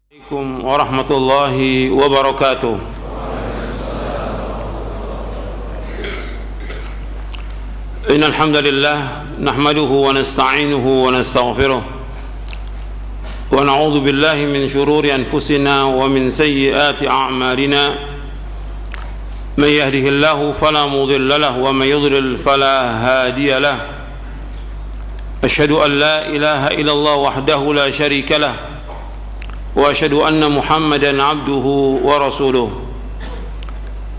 Assalamualaikum warahmatullahi wabarakatuh. Innal hamdalillah nahmaduhu wa nasta'inuhu wa nastaghfiruh wa na'udzu billahi min shururi anfusina wa min sayyiati a'malina. Man yahdihillahu fala mudilla lahu wa man yudlil fala hadiya lahu. Asyhadu an la ilaha illallah wahdahu la syarika lahu wa asyhadu anna Muhammadan abduhu wa rasuluh.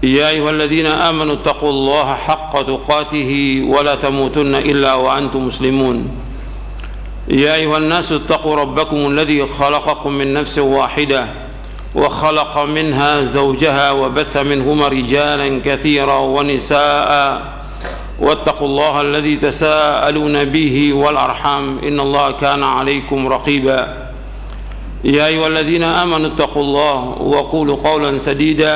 Ya ayyuhalladzina amanu taqullaha haqqa tuqatih wa la tamutunna illa wa antum muslimun. Ya ayyuhan nasu taqu rabbakum alladzi khalaqakum min nafsin wahidah wa khalaqa minha zawjaha wa batha minhuma rijalan katsiran wa nisaa'a wattaqullaha alladzi tasaaluna bihi wal arham innallaha kana 'alaykum raqiba. يا أيها الذين آمنوا اتقوا الله وقولوا قولا سديدا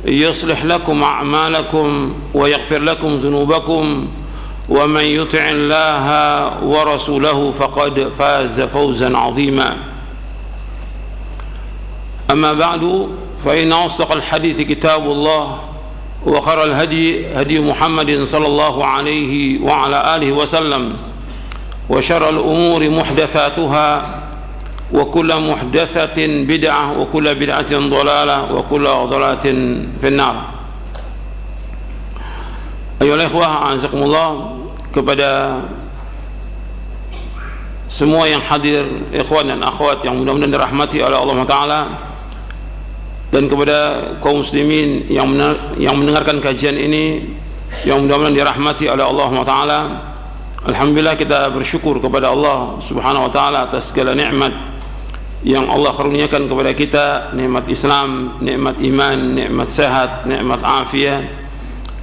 يصلح لكم أعمالكم ويغفر لكم ذنوبكم ومن يطع الله ورسوله فقد فاز فوزا عظيما. أما بعد فإن أصدق الحديث كتاب الله وخير الهدي هدي محمد صلى الله عليه وعلى آله وسلم وشر الأمور محدثاتها وكل محدثة بدعة وكل بدعة ضلالة وكل ضلالة في النار. Ayolah ikhwah, a'azakumullah, kepada semua yang hadir, ikhwan dan akhwat yang mudah-mudahan dirahmati oleh Allah Ta'ala, dan kepada kaum muslimin yang mendengarkan kajian ini yang mudah-mudahan dirahmati oleh Allah Ta'ala. Alhamdulillah, kita bersyukur kepada Allah Subhanahu wa Ta'ala atas segala nikmat yang Allah karuniakan kepada kita, nikmat Islam, nikmat iman, nikmat sehat, nikmat afiat,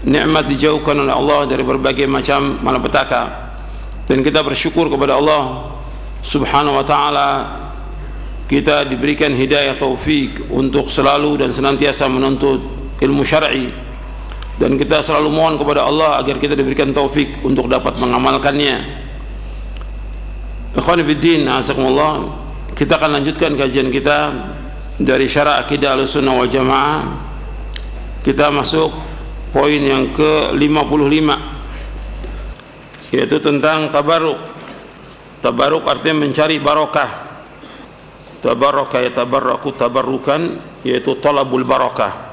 nikmat dijauhkan oleh Allah dari berbagai macam malapetaka. Dan kita bersyukur kepada Allah Subhanahu wa Ta'ala, kita diberikan hidayah taufik untuk selalu dan senantiasa menuntut ilmu syar'i, dan kita selalu mohon kepada Allah agar kita diberikan taufik untuk dapat mengamalkannya. Ikhwan fillah, azakumullah, kita akan lanjutkan kajian kita dari Syarah Aqidah Ahlussunnah wal Jamaah. Kita masuk poin yang ke-55, yaitu tentang tabarruk. Tabarruk artinya mencari barokah. Tabarraka yatabarraku tabarrukan, yaitu talabul barakah.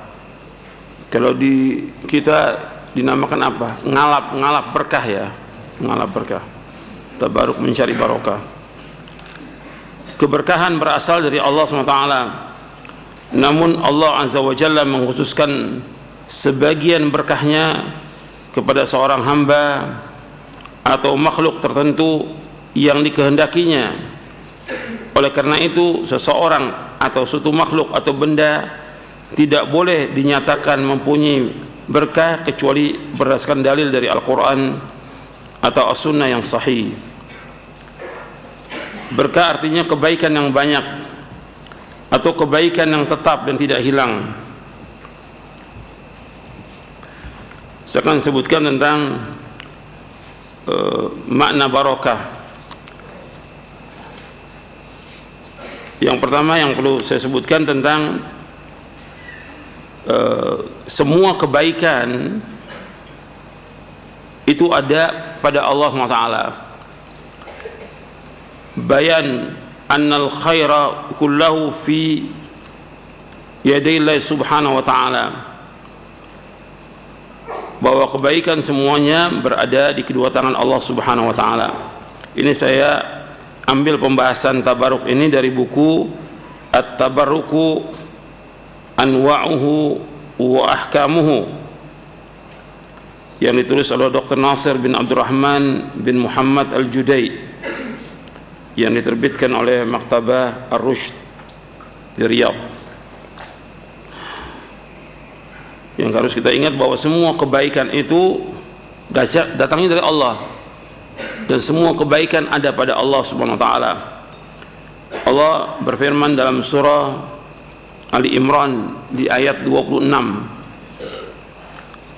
Kalau di kita dinamakan apa? Ngalap berkah, ya. Ngalap berkah. Tabarruk, mencari barokah. Keberkahan berasal dari Allah SWT. Namun Allah Azza wa Jalla mengkhususkan sebagian berkahnya kepada seorang hamba atau makhluk tertentu yang dikehendakinya. Oleh karena itu, seseorang atau suatu makhluk atau benda tidak boleh dinyatakan mempunyai berkah kecuali berdasarkan dalil dari Al-Quran atau As-Sunnah yang sahih. Berkah artinya kebaikan yang banyak atau kebaikan yang tetap dan tidak hilang. Saya akan sebutkan tentang makna barokah. Yang pertama yang perlu saya sebutkan tentang semua kebaikan itu ada pada Allah SWT. Bayan annal khaira kullahu fi yadillah subhanahu wa ta'ala, bahwa kebaikan semuanya berada di kedua tangan Allah Subhanahu wa ta'ala. Ini saya ambil pembahasan tabarruk ini dari buku At-Tabarruku Anwa'uhu wa Ahkamuhu yang ditulis oleh Dr. Nasir bin Abdurrahman bin Muhammad Al-Judai, yang diterbitkan oleh Maktabah Ar-Rushd di Riyadh. Yang harus kita ingat bahwa semua kebaikan itu datangnya dari Allah, dan semua kebaikan ada pada Allah Subhanahu wa Ta'ala. Allah berfirman dalam surah Ali Imran di ayat 26,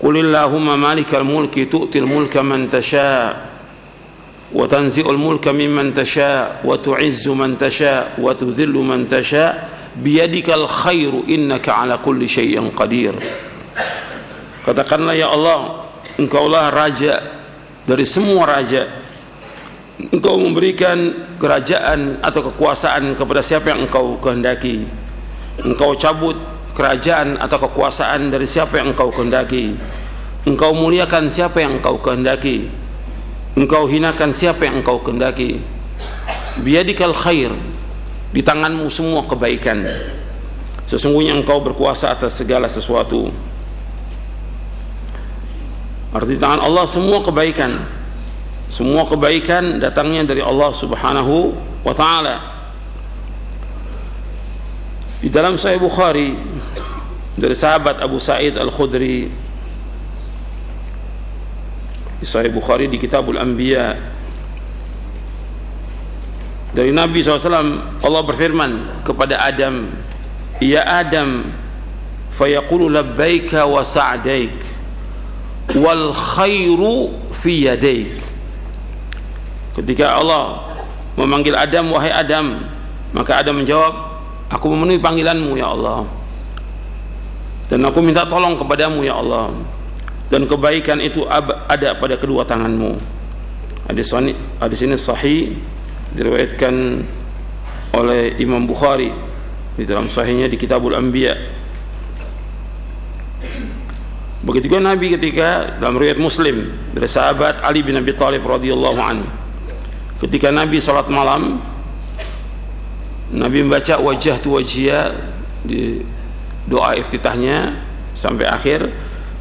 Qulillahumma malikal mulki tu'til mulka man tasha' wa tanzi'ul mulka mimman tasha' wa tu'izzu man tasha' wa tudhillu man tasha' biyadikal khairu innaka ala kulli syai'in qadir. Katakanlah, ya Allah, Engkaulah raja dari semua raja. Engkau memberikan kerajaan atau kekuasaan kepada siapa yang Engkau kehendaki. Engkau cabut kerajaan atau kekuasaan dari siapa yang Engkau kehendaki. Engkau muliakan siapa yang Engkau kehendaki. Engkau hinakan siapa yang Engkau kehendaki. Biyadikal khair, di tanganmu semua kebaikan. Sesungguhnya Engkau berkuasa atas segala sesuatu. Arti tangan Allah semua kebaikan. Semua kebaikan datangnya dari Allah Subhanahu wa ta'ala. Di dalam Sahih Bukhari dari sahabat Abu Sa'id Al-Khudri, di Sahih Bukhari di Kitabul Anbiya, dari Nabi SAW, Allah berfirman kepada Adam, ya Adam, fayaqulu labbaika wa sa'daik wal khairu fi yadaik. Ketika Allah memanggil Adam, wahai Adam, maka Adam menjawab, aku memenuhi panggilanmu ya Allah, dan aku minta tolong kepadamu ya Allah, dan kebaikan itu ada pada kedua tanganmu. Hadis ini sahih, diriwayatkan oleh Imam Bukhari di dalam sahihnya di Kitabul Anbiya. Begitu juga Nabi ketika dalam riwayat Muslim dari sahabat Ali bin Abi Thalib radhiyallahu anhu, ketika Nabi salat malam, Nabi membaca wajjahtu wajhiya di doa iftitahnya sampai akhir.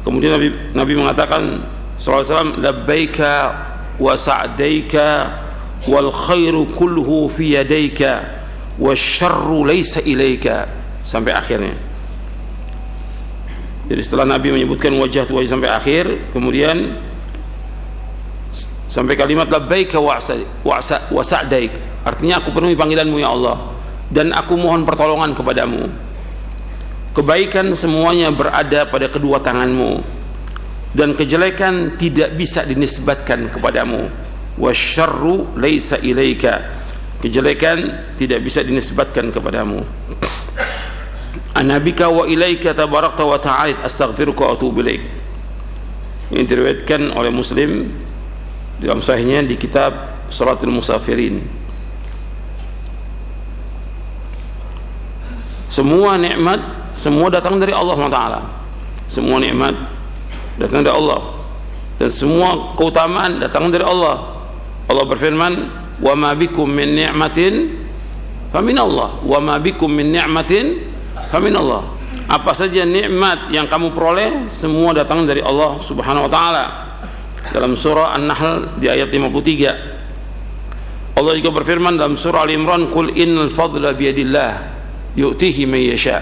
Kemudian Nabi mengatakan sallallahu alaihi wasallam, labbaika wa sa'daika wal khairu kulluhu fi yadaika wasyarru laysa ilaika, sampai akhirnya. Jadi setelah Nabi menyebutkan wajjahtu wajhiya sampai akhir, kemudian sampai kalimat labbaika wa sa'daik, artinya aku penuhi panggilanmu ya Allah, dan aku mohon pertolongan kepadamu. Kebaikan semuanya berada pada kedua tanganmu, dan kejelekan tidak bisa dinisbatkan kepadamu. Wasyarru laisa ilaika, kejelekan tidak bisa dinisbatkan kepadamu. Anabika wa ilaika tabarakta wa ta'ala astaghfiruka wa atubu ilaik. Ini diriwayatkan oleh Muslim dalam sahihnya di kitab Salatul Musafirin. Semua nikmat semua datang dari Allah SWT. Semua nikmat datang dari Allah, dan semua keutamaan datang dari Allah. Allah berfirman, wa ma bikum min ni'matin faminallah, wa ma bikum min ni'matin faminallah. Apa saja nikmat yang kamu peroleh semua datang dari Allah Subhanahu wa taala. Dalam surah An-Nahl di ayat 53, Allah juga berfirman dalam surah Al-Imran, qul innal fadla biyadillah yu'tihi man yasha.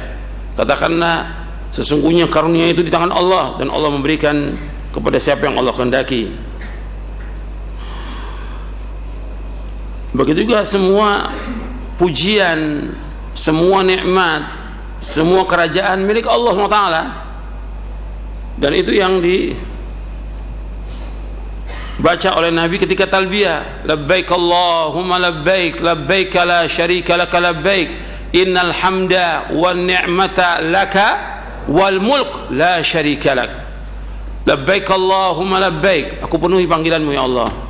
Katakanlah, sesungguhnya karunia itu di tangan Allah, dan Allah memberikan kepada siapa yang Allah kehendaki. Begitu juga semua pujian, semua nikmat, semua kerajaan milik Allah SWT. Dan itu yang dibaca oleh Nabi ketika talbiyah, labbaik Allahumma labbaik, labbaik la syarika laka labbaik, innal hamda wan ni'mata laka wal mulk la syarika lak. Labbaik Allahumma labbaik, aku penuhi panggilanmu ya Allah.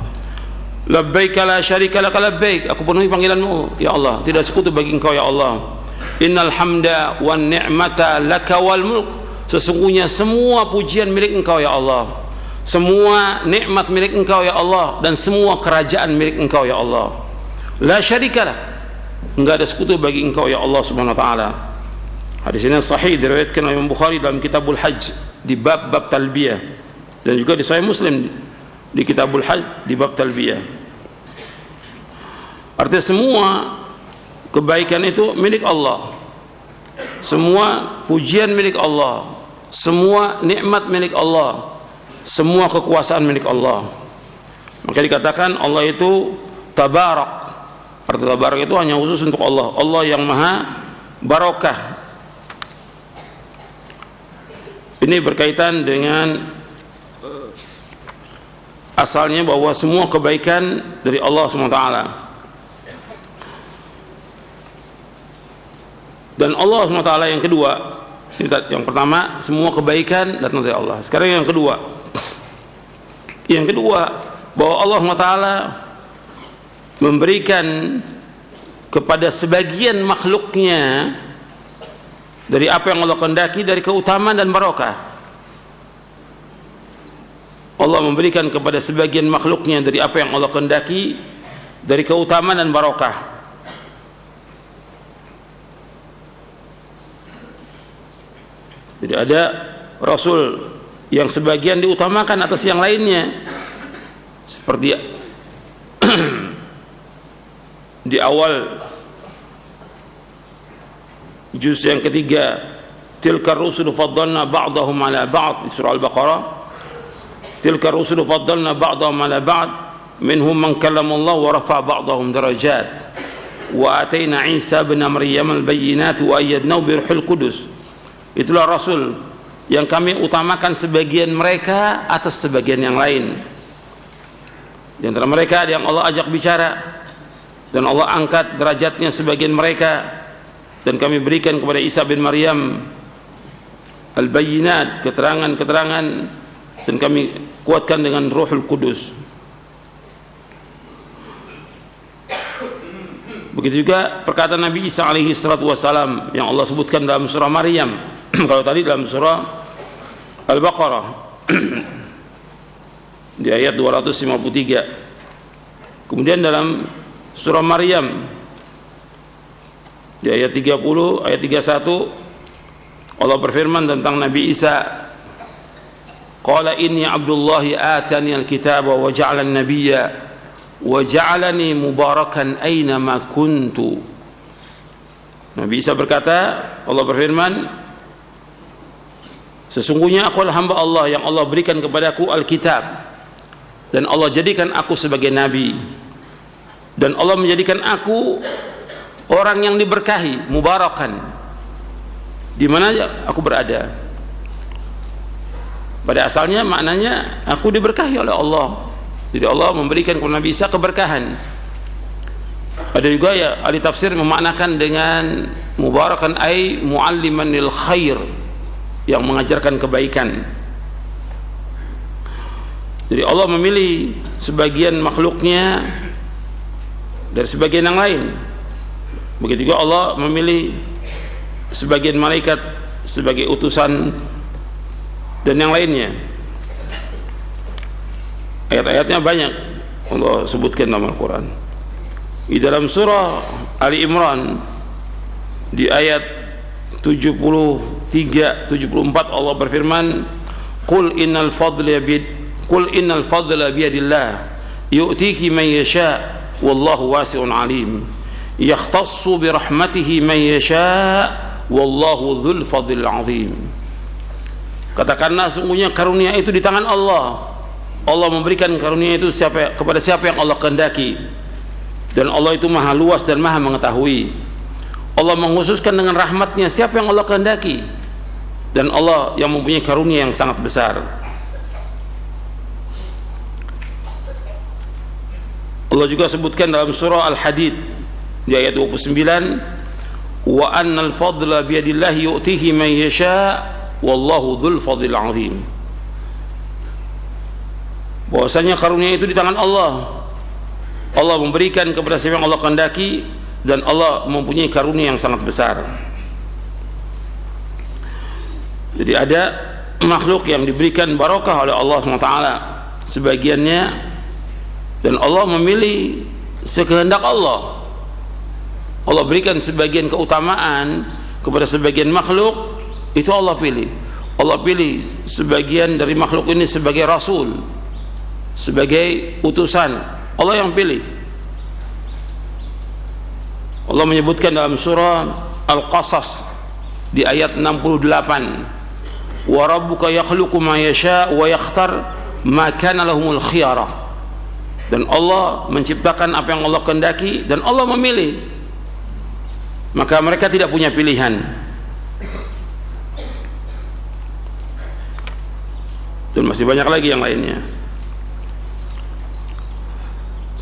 Labbaik la syarika laka labbaik, aku penuhi panggilanmu ya Allah, tidak sekutu bagi engkau ya Allah. Innal hamda wan ni'mata laka wal mulk, sesungguhnya semua pujian milik engkau ya Allah, semua nikmat milik engkau ya Allah, dan semua kerajaan milik engkau ya Allah. La syarika lak, enggak ada sekutu bagi engkau ya Allah Subhanahu wa taala. Hadis ini sahih, diriwayatkan oleh Imam Bukhari dalam Kitabul Hajj di bab talbiyah, dan juga di Sahih Muslim di Kitabul Hajj di bab talbiyah. Artinya semua kebaikan itu milik Allah, semua pujian milik Allah, semua nikmat milik Allah, semua kekuasaan milik Allah. Maka dikatakan Allah itu tabarak. Arti tabarak itu hanya khusus untuk Allah, Allah yang maha barokah. Ini berkaitan dengan asalnya bahwa semua kebaikan dari Allah SWT. Dan Allah SWT yang kedua, yang pertama semua kebaikan datang dari Allah. Sekarang yang kedua, bahwa Allah SWT memberikan kepada sebagian makhluknya dari apa yang Allah kehendaki, dari keutamaan dan barokah. Allah memberikan kepada sebagian makhluknya dari apa yang Allah kehendaki, dari keutamaan dan barokah. Jadi ada Rasul yang sebagian diutamakan atas yang lainnya, seperti di awal juz yang ketiga, tilka rusulu faddalna ba'dahum ala ba'd, di surah Al-Baqarah. Tilka rusulu faddalna ba'dahum ala ba'd minhum man kallama Allah wa rafa'a ba'dahum darajat wa atayna Isa bin Maryam al-bayyinat wa ayyadnahu bi ruhil qudus. Itulah Rasul yang kami utamakan sebagian mereka atas sebagian yang lain. Di antara mereka ada yang Allah ajak bicara dan Allah angkat derajatnya sebagian mereka, dan kami berikan kepada Isa bin Maryam al-bayyinat, keterangan-keterangan, dan kami kuatkan dengan Ruhul Kudus. Begitu juga perkataan Nabi Isa alaihi salatu wassalam yang Allah sebutkan dalam surah Maryam. Kalau tadi dalam surah Al-Baqarah di ayat 253. Kemudian dalam surah Maryam di ayat 30, ayat 31, Allah berfirman tentang Nabi Isa, qala inni abdullahi atani alkitaba wa ja'alani nabiyya wa ja'alani mubarakan aina ma kuntu. Nabi Isa berkata, Allah berfirman, sesungguhnya aku adalah hamba Allah yang Allah berikan kepadaku Alkitab, dan Allah jadikan aku sebagai nabi, dan Allah menjadikan aku orang yang diberkahi, mubarakan, di mana aku berada. Pada asalnya maknanya aku diberkahi oleh Allah. Jadi Allah memberikan kepada Nabi Isa keberkahan. Ada juga ya ahli tafsir memaknakan dengan mubarakan ay mualliman lil khair, yang mengajarkan kebaikan. Jadi Allah memilih sebagian makhluknya dari sebagian yang lain. Begitu juga Allah memilih sebagian malaikat sebagai utusan dan yang lainnya. Ayat-ayatnya banyak Allah sebutkan dalam Al-Quran. Di dalam surah Ali Imran di ayat 73, 74 Allah berfirman, qul innal fadla biyadillah yu'tiki man yasha wallahu wasi'un alim yakhtassu bi rahmatihi man yasha wallahu dzul fadlil azim. Katakanlah, sungguhnya karunia itu di tangan Allah. Allah memberikan karunia itu kepada siapa yang Allah kehendaki, dan Allah itu maha luas dan maha mengetahui. Allah mengkhususkan dengan rahmatnya siapa yang Allah kehendaki, dan Allah yang mempunyai karunia yang sangat besar. Allah juga sebutkan dalam surah Al-Hadid di ayat 29, wa annal fadla biyadillahi yu'tihi man yasha wallahu dzul fadlil azim. Bahwasanya karunia itu di tangan Allah. Allah memberikan kepada siapa yang Allah kehendaki, dan Allah mempunyai karunia yang sangat besar. Jadi ada makhluk yang diberikan barokah oleh Allah SWT sebagiannya, dan Allah memilih sekehendak Allah. Allah berikan sebagian keutamaan kepada sebagian makhluk, itu Allah pilih. Allah pilih sebagian dari makhluk ini sebagai rasul, sebagai utusan. Allah yang pilih. Allah menyebutkan dalam surah Al-Qasas di ayat 68, wa rabbuka yakhluqu ma yasha wa yakhtar ma kana lahumul khiyarah. Dan Allah menciptakan apa yang Allah kehendaki, dan Allah memilih, maka mereka tidak punya pilihan. Dan masih banyak lagi yang lainnya.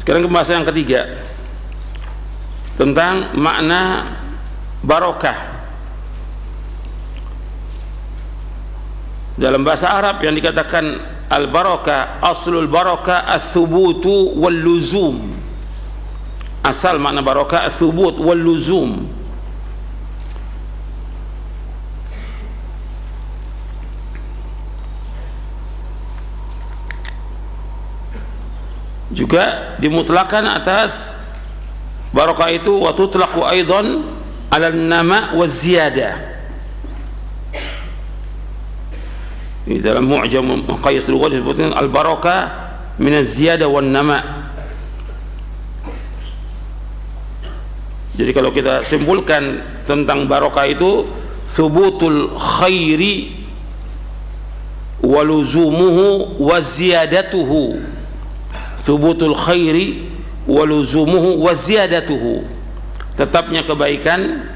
Sekarang ke bahasa yang ketiga, tentang makna barokah. Dalam bahasa Arab yang dikatakan al-barakah, aslul barakah ats-tsubutu wal luzum. Asal makna barakah ats-tsubut wal luzum. Juga dimutlakan atas barakah itu, wa tutlaqu aidan 'ala an-nama' wa ziyadah. Di dalam Mu'jam Maqayis Lughah disebutkan al-barakah min az-ziyadah wan nama'. Jadi kalau kita simpulkan tentang barakah itu, thubutul khairi wa luzumuhu wa ziyadatuhu. Thubutul khairi wa luzumuhu wa ziyadatuhu, tetapnya kebaikan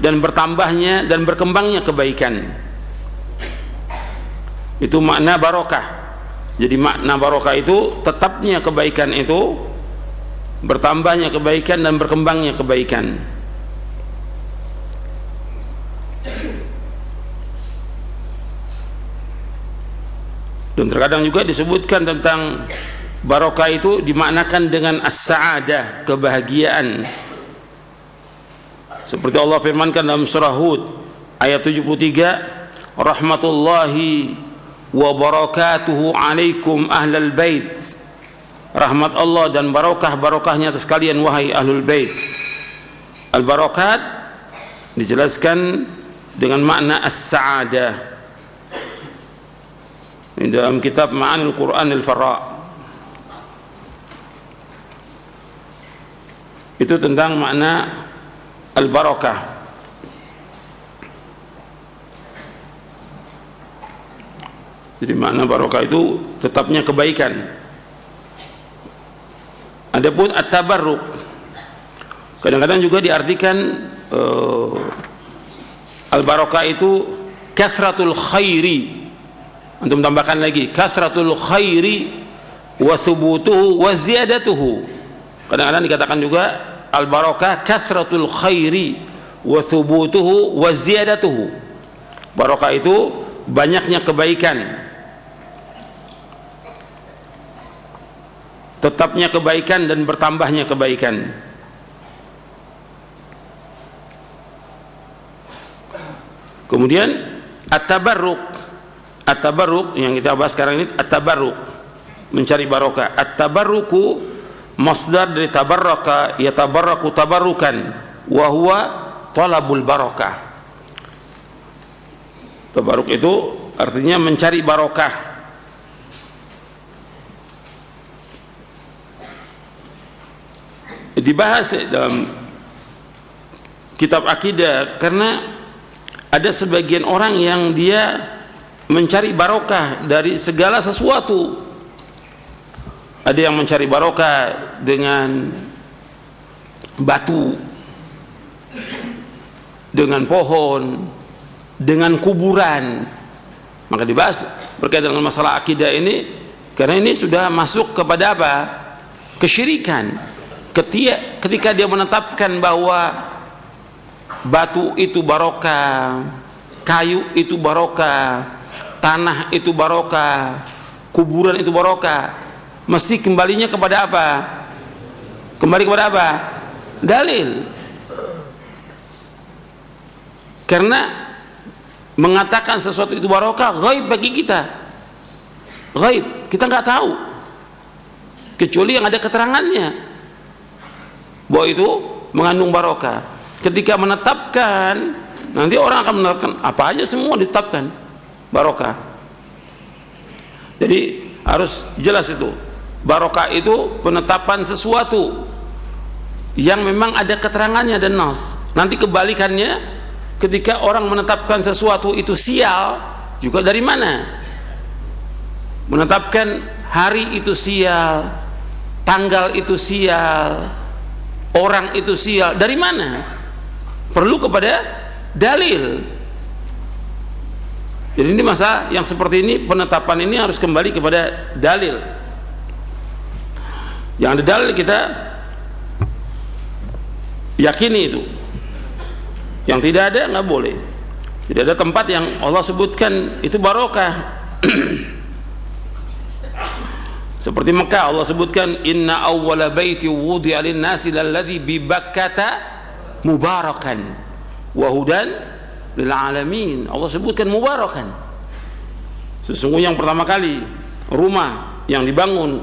dan bertambahnya dan berkembangnya kebaikan. Itu makna barokah. Jadi makna barokah itu tetapnya kebaikan itu, bertambahnya kebaikan dan berkembangnya kebaikan. Dan terkadang juga disebutkan tentang barokah itu dimaknakan dengan as-sa'adah, kebahagiaan. Seperti Allah firmankan dalam surah Hud ayat 73, rahmatullahi wa barakatuhu alaikum ahlal bait. Rahmat Allah dan barokahnya atas kalian wahai ahlul bait. Al-barakat dijelaskan dengan makna as-sa'adah di dalam kitab Ma'anil Quran al-Farra. Itu tentang makna al-barakah. Jadi makna barakah itu tetapnya kebaikan. Adapun at-tabarruk kadang-kadang juga diartikan al-barakah itu kathratul khairi. Untuk tambahkan lagi kathratul khairi wa thubutuhu wa ziyadatuhu. Kadang-kadang dikatakan juga al-barakah kathratul khairi wa thubutuhu wa ziyadatuhu. Barakah itu banyaknya kebaikan, tetapnya kebaikan dan bertambahnya kebaikan. Kemudian at-tabarruk. At-tabarruk yang kita bahas sekarang ini, at-tabarruk, mencari barokah. At-tabarruku masdar dari tabarraka, yatabarraku tabarrukan, wa huwa talabul barakah. Tabarruk itu artinya mencari barokah. Dibahas dalam kitab akidah karena ada sebagian orang yang dia mencari barokah dari segala sesuatu. Ada yang mencari barokah dengan batu, dengan pohon, dengan kuburan. Maka dibahas berkaitan dengan masalah akidah ini, karena ini sudah masuk kepada apa? Kesyirikan. Ketika dia menetapkan bahwa batu itu barokah, kayu itu barokah, tanah itu barokah, kuburan itu barokah, mesti kembalinya kepada apa? Kembali kepada apa? Dalil. Karena mengatakan sesuatu itu barokah ghaib bagi kita. Ghaib, kita nggak tahu kecuali yang ada keterangannya bahwa itu mengandung barokah. Ketika menetapkan, nanti orang akan menetapkan apa aja, semua ditetapkan barokah. Jadi harus jelas itu. Barokah itu penetapan sesuatu yang memang ada keterangannya dan nas. Nanti kebalikannya, ketika orang menetapkan sesuatu itu sial, juga dari mana? Menetapkan hari itu sial, tanggal itu sial, orang itu sial, dari mana? Perlu kepada dalil. Jadi ini masalah yang seperti ini, penetapan ini harus kembali kepada dalil. Yang ada dalil kita yakini itu. Yang tidak ada nggak boleh. Tidak ada tempat yang Allah sebutkan itu barokah. Seperti Mekah, Allah sebutkan inna awwala baiti wudi'a lin-nasi lalladzi bi Bakkata mubarakan wa hudan lil alamin. Allah sebutkan mubarakan. Sesungguhnya yang pertama kali rumah yang dibangun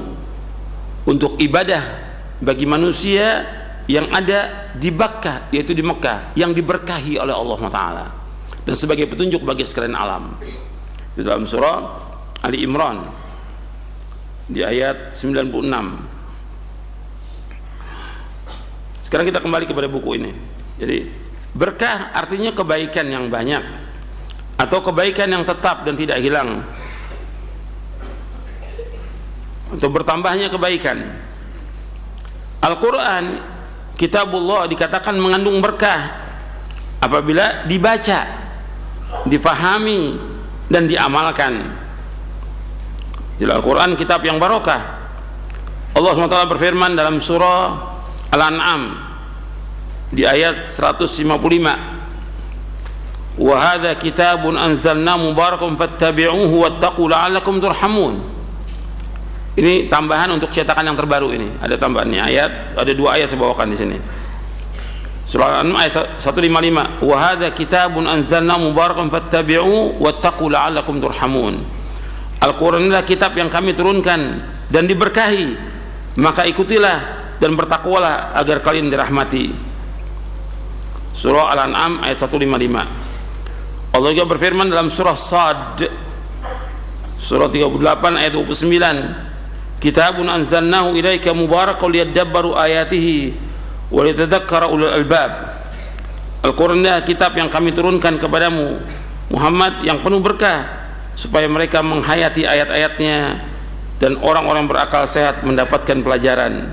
untuk ibadah bagi manusia yang ada di Bakkah, yaitu di Mekah, yang diberkahi oleh Allah Taala dan sebagai petunjuk bagi sekalian alam. Di dalam surah Ali Imran di ayat 96. Sekarang kita kembali kepada buku ini. Jadi berkah artinya kebaikan yang banyak atau kebaikan yang tetap dan tidak hilang, atau bertambahnya kebaikan. Al-Quran, kitabullah, dikatakan mengandung berkah apabila dibaca, difahami dan diamalkan. Jadi Al-Quran kitab yang barokah. Allah SWT berfirman dalam surah Al-An'am di ayat 155, wa hadza kitabun anzalna mubarakun fattabi'uhu wattaqu la'allakum turhamun. Ini tambahan untuk cetakan yang terbaru ini. Ada tambahannya ayat, ada 2 ayat saya bawakan di sini. Surah Al-An'am ayat 155, wa hadza kitabun anzalna mubarakun fattabi'uhu wattaqu la'allakum turhamun. Al-Quran adalah kitab yang kami turunkan dan diberkahi, maka ikutilah dan bertakwalah agar kalian dirahmati. Surah Al-An'am ayat 155. Allah juga berfirman dalam surah Sad, surah 38 ayat 29, kitabun anzalnahu ilaika mubarakun liyadabbaru ayatihi wa litadzakkara ulul albab. Al-Quran adalah kitab yang kami turunkan kepadamu Muhammad yang penuh berkah, supaya mereka menghayati ayat-ayatnya dan orang-orang berakal sehat mendapatkan pelajaran.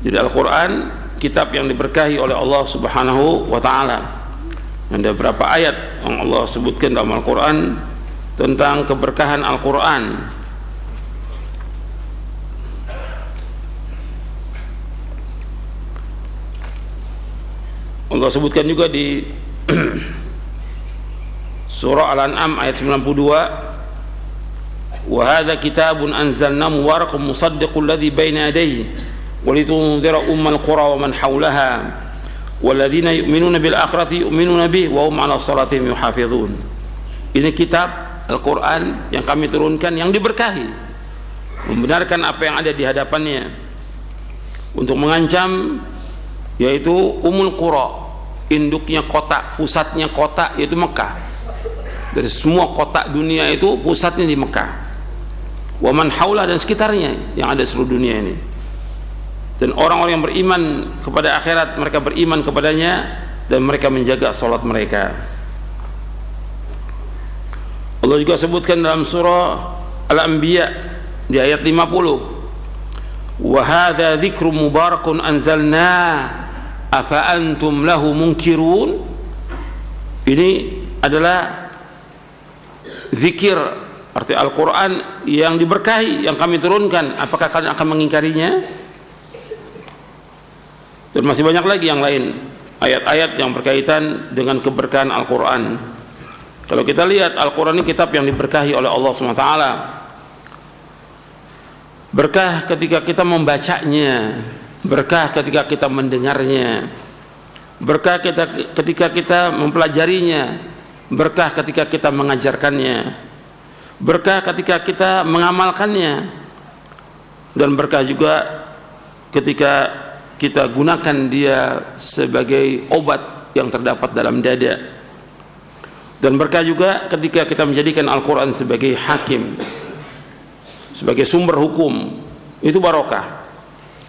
Jadi Al-Quran kitab yang diberkahi oleh Allah Subhanahu wa ta'ala. Ada beberapa ayat yang Allah sebutkan dalam Al-Quran tentang keberkahan Al-Quran. Allah sebutkan juga di surah Al-An'am ayat 92, wa hadza kitabun anzalna mubarakun musaddiqul ladzi baina yadayhi wa litunzira ummal qura wa man hawlaha walladzina yu'minuna bil akhirati yu'minuna bihi wa hum 'ala salatihim yuhafizun. Ini kitab Al-Quran yang kami turunkan yang diberkahi, membenarkan apa yang ada di hadapannya untuk mengancam, yaitu Ummul Qura, induknya kota, pusatnya kota, yaitu Mekah. Dari semua kota dunia itu pusatnya di Mekah. Wa man haulah, dan sekitarnya yang ada seluruh dunia ini. Dan orang-orang yang beriman kepada akhirat, mereka beriman kepadanya dan mereka menjaga salat mereka. Allah juga sebutkan dalam surah Al-Anbiya di ayat 50, wa hadza dzikrun mubarakun anzalna afa antum lahu munkirun. Ini adalah zikir, arti Al-Quran yang diberkahi, yang kami turunkan, apakah kalian akan mengingkarinya? Dan masih banyak lagi yang lain, ayat-ayat yang berkaitan dengan keberkahan Al-Quran. Kalau kita lihat, Al-Quran ini kitab yang diberkahi oleh Allah SWT. Berkah ketika kita membacanya, berkah ketika kita mendengarnya, berkah ketika kita mempelajarinya, berkah ketika kita mengajarkannya, berkah ketika kita mengamalkannya, dan berkah juga ketika kita gunakan dia sebagai obat yang terdapat dalam dada, dan berkah juga ketika kita menjadikan Al-Quran sebagai hakim, sebagai sumber hukum. Itu barokah.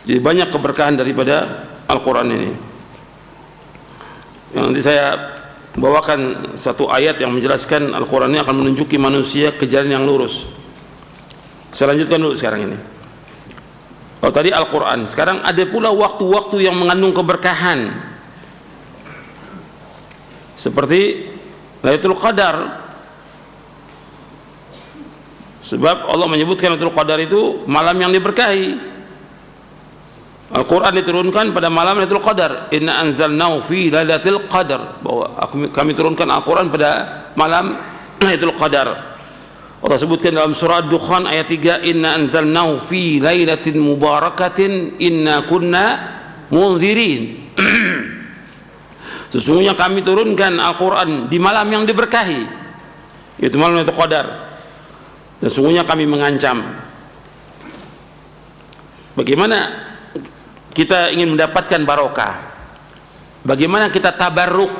Jadi banyak keberkahan daripada Al-Quran ini. Yang nanti saya bawakan satu ayat yang menjelaskan Al-Quran ini akan menunjuki manusia ke jalan yang lurus. Saya lanjutkan dulu sekarang ini. Kalau tadi Al-Quran, sekarang ada pula waktu-waktu yang mengandung keberkahan, seperti Lailatul Qadar. Sebab Allah menyebutkan Lailatul Qadar itu malam yang diberkahi. Al-Quran diturunkan pada malam Lailatul Qadar. Inna anzalnahu fi lailatul qadar, bahwa kami turunkan Al-Quran pada malam Lailatul Qadar. Allah sebutkan dalam surah Ad-Dukhan ayat 3, Inna anzalnahu fi lailatin mubarakatin inna kunna munzirin. Sesungguhnya kami turunkan Al-Quran di malam yang diberkahi, yaitu malam Lailatul Qadar. Dan sesungguhnya kami mengancam. Bagaimana kita ingin mendapatkan barokah? Bagaimana kita tabarruk?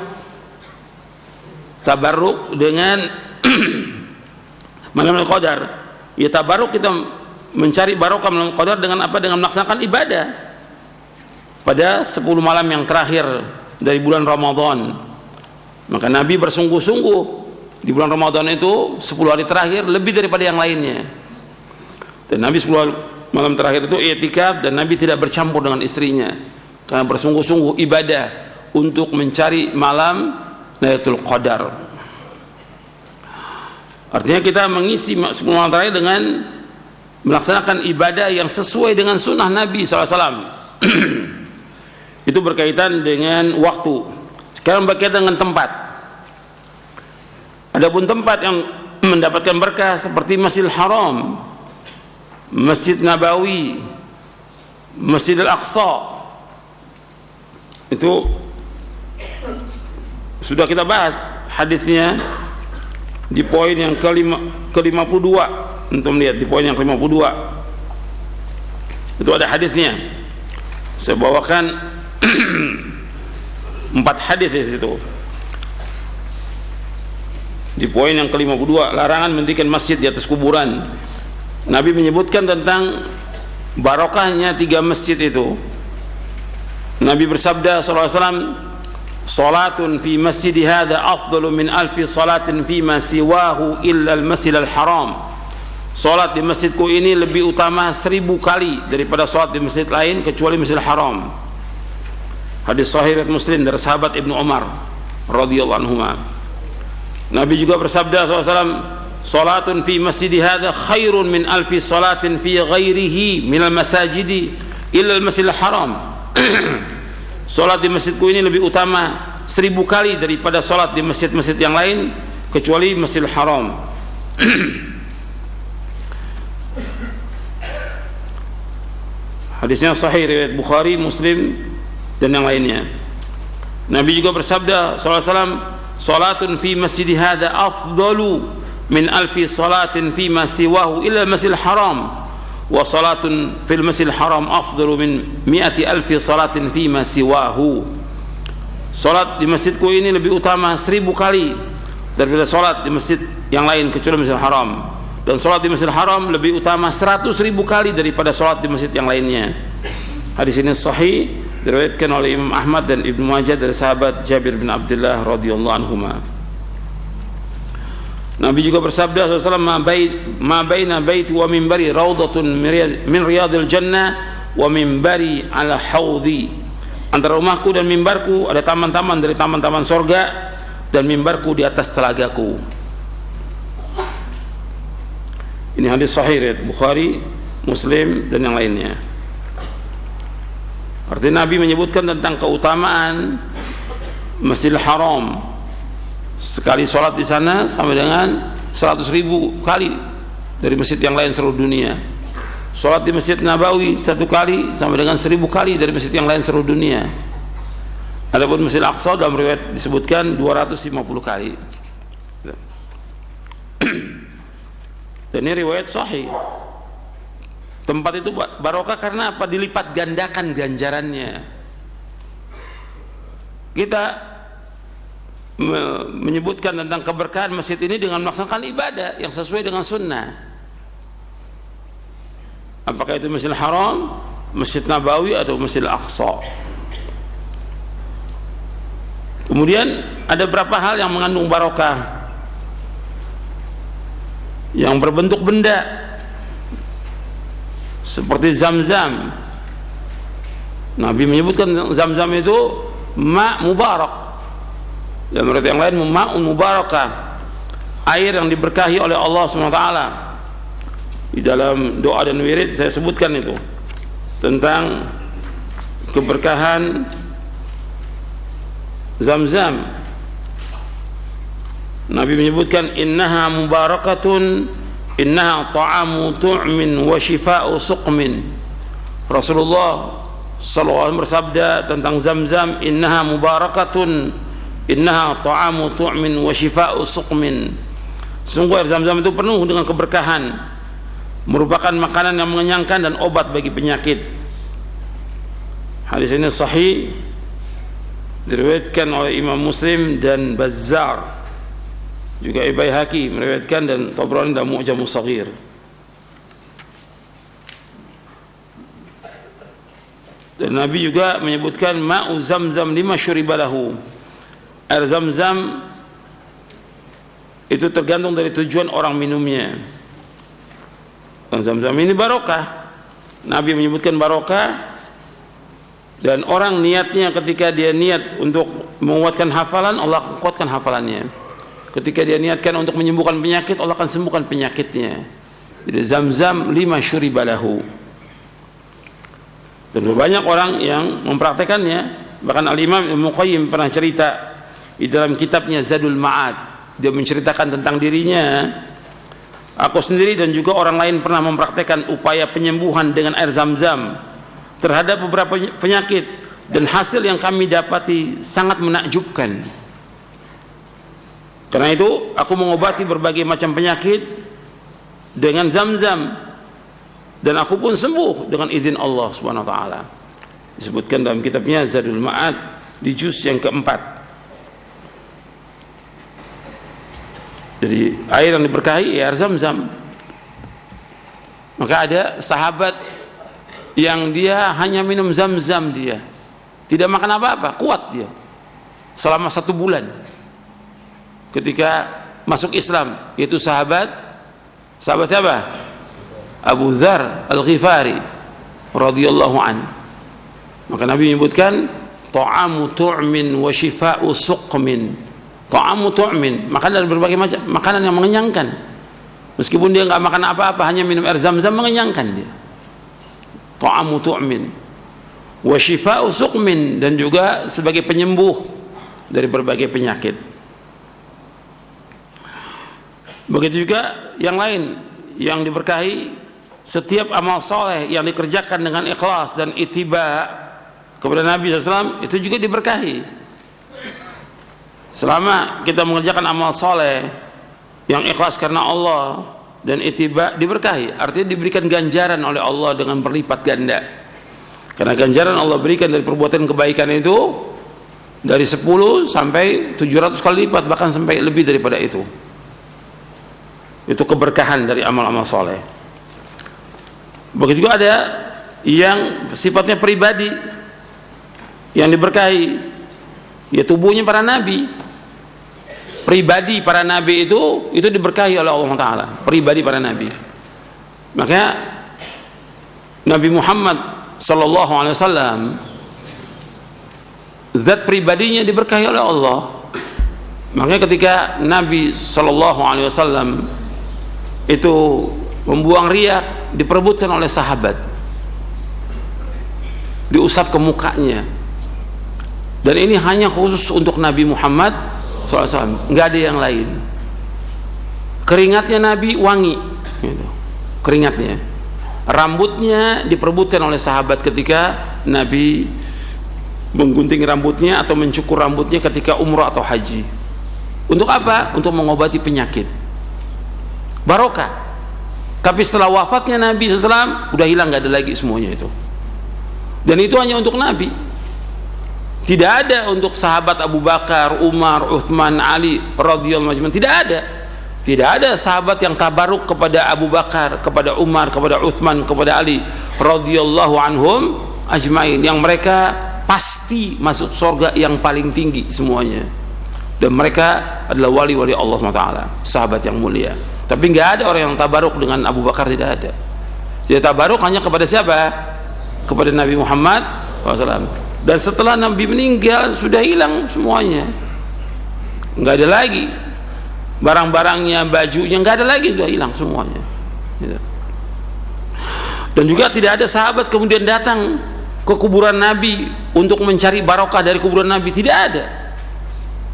Tabarruk dengan malam Lailatul Qadar. Ya, tabarruk, kita mencari barokah malam Lailatul Qadar dengan apa? Dengan melaksanakan ibadah pada 10 malam yang terakhir dari bulan Ramadan. Maka Nabi bersungguh-sungguh di bulan Ramadan itu 10 hari terakhir lebih daripada yang lainnya. Dan Nabi 10 malam terakhir itu i'tikaf, dan Nabi tidak bercampur dengan istrinya karena bersungguh-sungguh ibadah untuk mencari malam Lailatul Qadar. Artinya kita mengisi 10 malam terakhir dengan melaksanakan ibadah yang sesuai dengan sunnah Nabi SAW. Itu berkaitan dengan waktu. Sekarang berkaitan dengan tempat. Adapun tempat yang mendapatkan berkah seperti Masjidil Haram, Masjid Nabawi, Masjidil Aqsa, itu sudah kita bahas hadisnya di poin yang ke-52. Untuk melihat di poin yang ke-52 itu ada hadisnya. Saya bawakan 4 hadis di situ. Di poin yang ke-52, larangan mendirikan masjid di atas kuburan. Nabi menyebutkan tentang barokahnya 3 masjid itu. Nabi bersabda sallallahu alaihi wasallam, "Salatun fi masjidi hadza afdalu min alfi salatin fi ma siwahu illa al-masjidil haram." Salat di masjidku ini lebih utama 1000 kali daripada salat di masjid lain kecuali Masjidil Haram. Hadis sahih riwayat Muslim dari sahabat Ibnu Umar radhiyallahu anhu. Nabi juga bersabda SAW, "Salatun fi masjidi hadza khairun min alfi salatin fi ghairihi minal masajidi illa al-masjidil haram." Salat di masjidku ini lebih utama 1000 kali daripada salat di masjid-masjid yang lain kecuali Masjidil Haram. Hadisnya sahih riwayat Bukhari, Muslim dan yang lainnya. Nabi juga bersabda sallallahu alaihi wasallam, "Salatun fi masjidi hadza afdalu min alfi salatin fi ma siwahu illa Masjidil Haram, wa salatun fil Masjidil Haram afdalu min 100 alfi salatin fi ma siwahu." Salat di masjidku ini lebih utama 1000 kali daripada salat di masjid yang lain kecuali Masjidil Haram, dan salat di Masjidil Haram lebih utama 100.000 kali daripada salat di masjid yang lainnya. Hadis ini sahih, diriwayatkan oleh Imam Ahmad dan Ibnu Majah dari sahabat Jabir bin Abdullah radhiyallahu anhuma. Nabi juga bersabda sallallahu alaihi wasallam, "Ma baina baiti wa minbari raudhatun min riyadil jannah wa minbari ala haudhi." Antara rumahku dan mimbarku ada taman-taman dari taman-taman surga, dan mimbarku di atas telagaku. Ini hadis sahih riwayat Bukhari, Muslim dan yang lainnya. Artinya Nabi menyebutkan tentang keutamaan Masjidil Haram. Sekali sholat di sana sama dengan 100.000 kali dari masjid yang lain seluruh dunia. Sholat di Masjid Nabawi 1 kali sama dengan 1000 kali dari masjid yang lain seluruh dunia. Adapun Masjid Aqsa dalam riwayat disebutkan 250 kali. Dan ini riwayat sahih. Tempat itu barokah karena apa? Dilipat gandakan ganjarannya. Kita menyebutkan tentang keberkahan masjid ini dengan melaksanakan ibadah yang sesuai dengan sunnah. Apakah itu Masjidil Haram, Masjid Nabawi atau Masjidil Aqsa. Kemudian ada beberapa hal yang mengandung barokah yang berbentuk benda seperti Zam-Zam. Nabi menyebutkan Zam-Zam itu ma' mubarak, dan menurut yang lain ma'un mubarakah, air yang diberkahi oleh Allah SWT. Di dalam doa dan wirid saya sebutkan itu tentang keberkahan Zam-Zam. Nabi menyebutkan innaha mubarakatun, innaha ta'amu tu'min wa shifa'u suqmin. Rasulullah SAW bersabda tentang Zam-Zam, innaha mubarakatun, innaha ta'amu tu'min wa shifa'u suqmin. Sungguh air Zam-Zam itu penuh dengan keberkahan, merupakan makanan yang mengenyangkan dan obat bagi penyakit. Hadis ini sahih, diriwayatkan oleh Imam Muslim dan Bazzar, juga Baihaqi meriwayatkan, dan Tabrani dalam Mu'jam Shaghir. Dan Nabi juga menyebutkan ma'u Zamzam lima syuriba lahu. Air Zam-Zam itu tergantung dari tujuan orang minumnya. Zam-Zam ini barokah. Nabi menyebutkan barokah. Dan orang niatnya, ketika dia niat untuk menguatkan hafalan, Allah kuatkan hafalannya. Ketika dia niatkan untuk menyembuhkan penyakit, Allah akan sembuhkan penyakitnya. Jadi Zam-Zam lima syuriba lahu. Dan banyak orang yang mempraktekannya. Bahkan Al-Imam Ibnu Qayyim pernah cerita di dalam kitabnya Zadul Ma'ad. Dia menceritakan tentang dirinya, aku sendiri dan juga orang lain pernah mempraktekkan upaya penyembuhan dengan air Zam-Zam terhadap beberapa penyakit, dan hasil yang kami dapati sangat menakjubkan. Karena itu aku mengobati berbagai macam penyakit dengan Zam-Zam, dan aku pun sembuh dengan izin Allah Subhanahu wa taala. Disebutkan dalam kitabnya Zadul Ma'ad di juz yang keempat. Jadi air yang diberkahi air Zam-Zam. Maka ada sahabat yang dia hanya minum Zam-Zam, dia tidak makan apa-apa, kuat dia selama 1 bulan ketika masuk Islam. Yaitu sahabat siapa? Abu Dzar Al-Ghifari radhiyallahu an. Maka Nabi menyebutkan ta'amu tu'min wa shifa'u suqmin. Ta'amu tu'min, makan dari berbagai macam makanan yang mengenyangkan. Meskipun dia enggak makan apa-apa, hanya minum air Zam-Zam, mengenyangkan dia. Ta'amu tu'min wa shifa'u suqmin, dan juga sebagai penyembuh dari berbagai penyakit. Begitu juga yang lain yang diberkahi, setiap amal soleh yang dikerjakan dengan ikhlas dan ittiba kepada Nabi SAW itu juga diberkahi. Selama kita mengerjakan amal soleh yang ikhlas karena Allah dan ittiba, diberkahi, artinya diberikan ganjaran oleh Allah dengan berlipat ganda. Karena ganjaran Allah berikan dari perbuatan kebaikan itu dari 10 sampai 700 kali lipat, bahkan sampai lebih daripada itu. Itu keberkahan dari amal-amal soleh. Begitu juga ada yang sifatnya pribadi yang diberkahi, ya tubuhnya para nabi. Pribadi para nabi itu diberkahi oleh Allah Ta'ala. Pribadi para nabi. Makanya Nabi Muhammad Sallallahu Alaihi Wasallam, zat pribadinya diberkahi oleh Allah. Makanya ketika Nabi Sallallahu Alaihi Wasallam itu membuang riak, diperebutkan oleh sahabat, diusap ke mukanya. Dan ini hanya khusus untuk Nabi Muhammad SAW, nggak ada yang lain. Keringatnya Nabi wangi, gitu. Keringatnya, rambutnya diperebutkan oleh sahabat ketika Nabi menggunting rambutnya atau mencukur rambutnya ketika umrah atau haji. Untuk apa? Untuk mengobati penyakit. Barokah. Tapi setelah wafatnya Nabi SAW, udah hilang, nggak ada lagi semuanya itu. Dan itu hanya untuk Nabi. Tidak ada untuk sahabat Abu Bakar, Umar, Uthman, Ali radhiyallahu anhum. Tidak ada. Tidak ada sahabat yang tabaruk kepada Abu Bakar, kepada Umar, kepada Uthman, kepada Ali radhiyallahu anhum ajmain, yang mereka pasti masuk surga yang paling tinggi semuanya. Dan mereka adalah wali-wali Allah SWT, sahabat yang mulia. Tapi nggak ada orang yang tabaruk dengan Abu Bakar, tidak ada. Jadi tabaruk hanya kepada siapa? Kepada Nabi Muhammad SAW. Dan setelah Nabi meninggal sudah hilang semuanya, nggak ada lagi barang-barangnya, bajunya nggak ada lagi, sudah hilang semuanya. Dan juga tidak ada sahabat kemudian datang ke kuburan Nabi untuk mencari barokah dari kuburan Nabi. Tidak ada.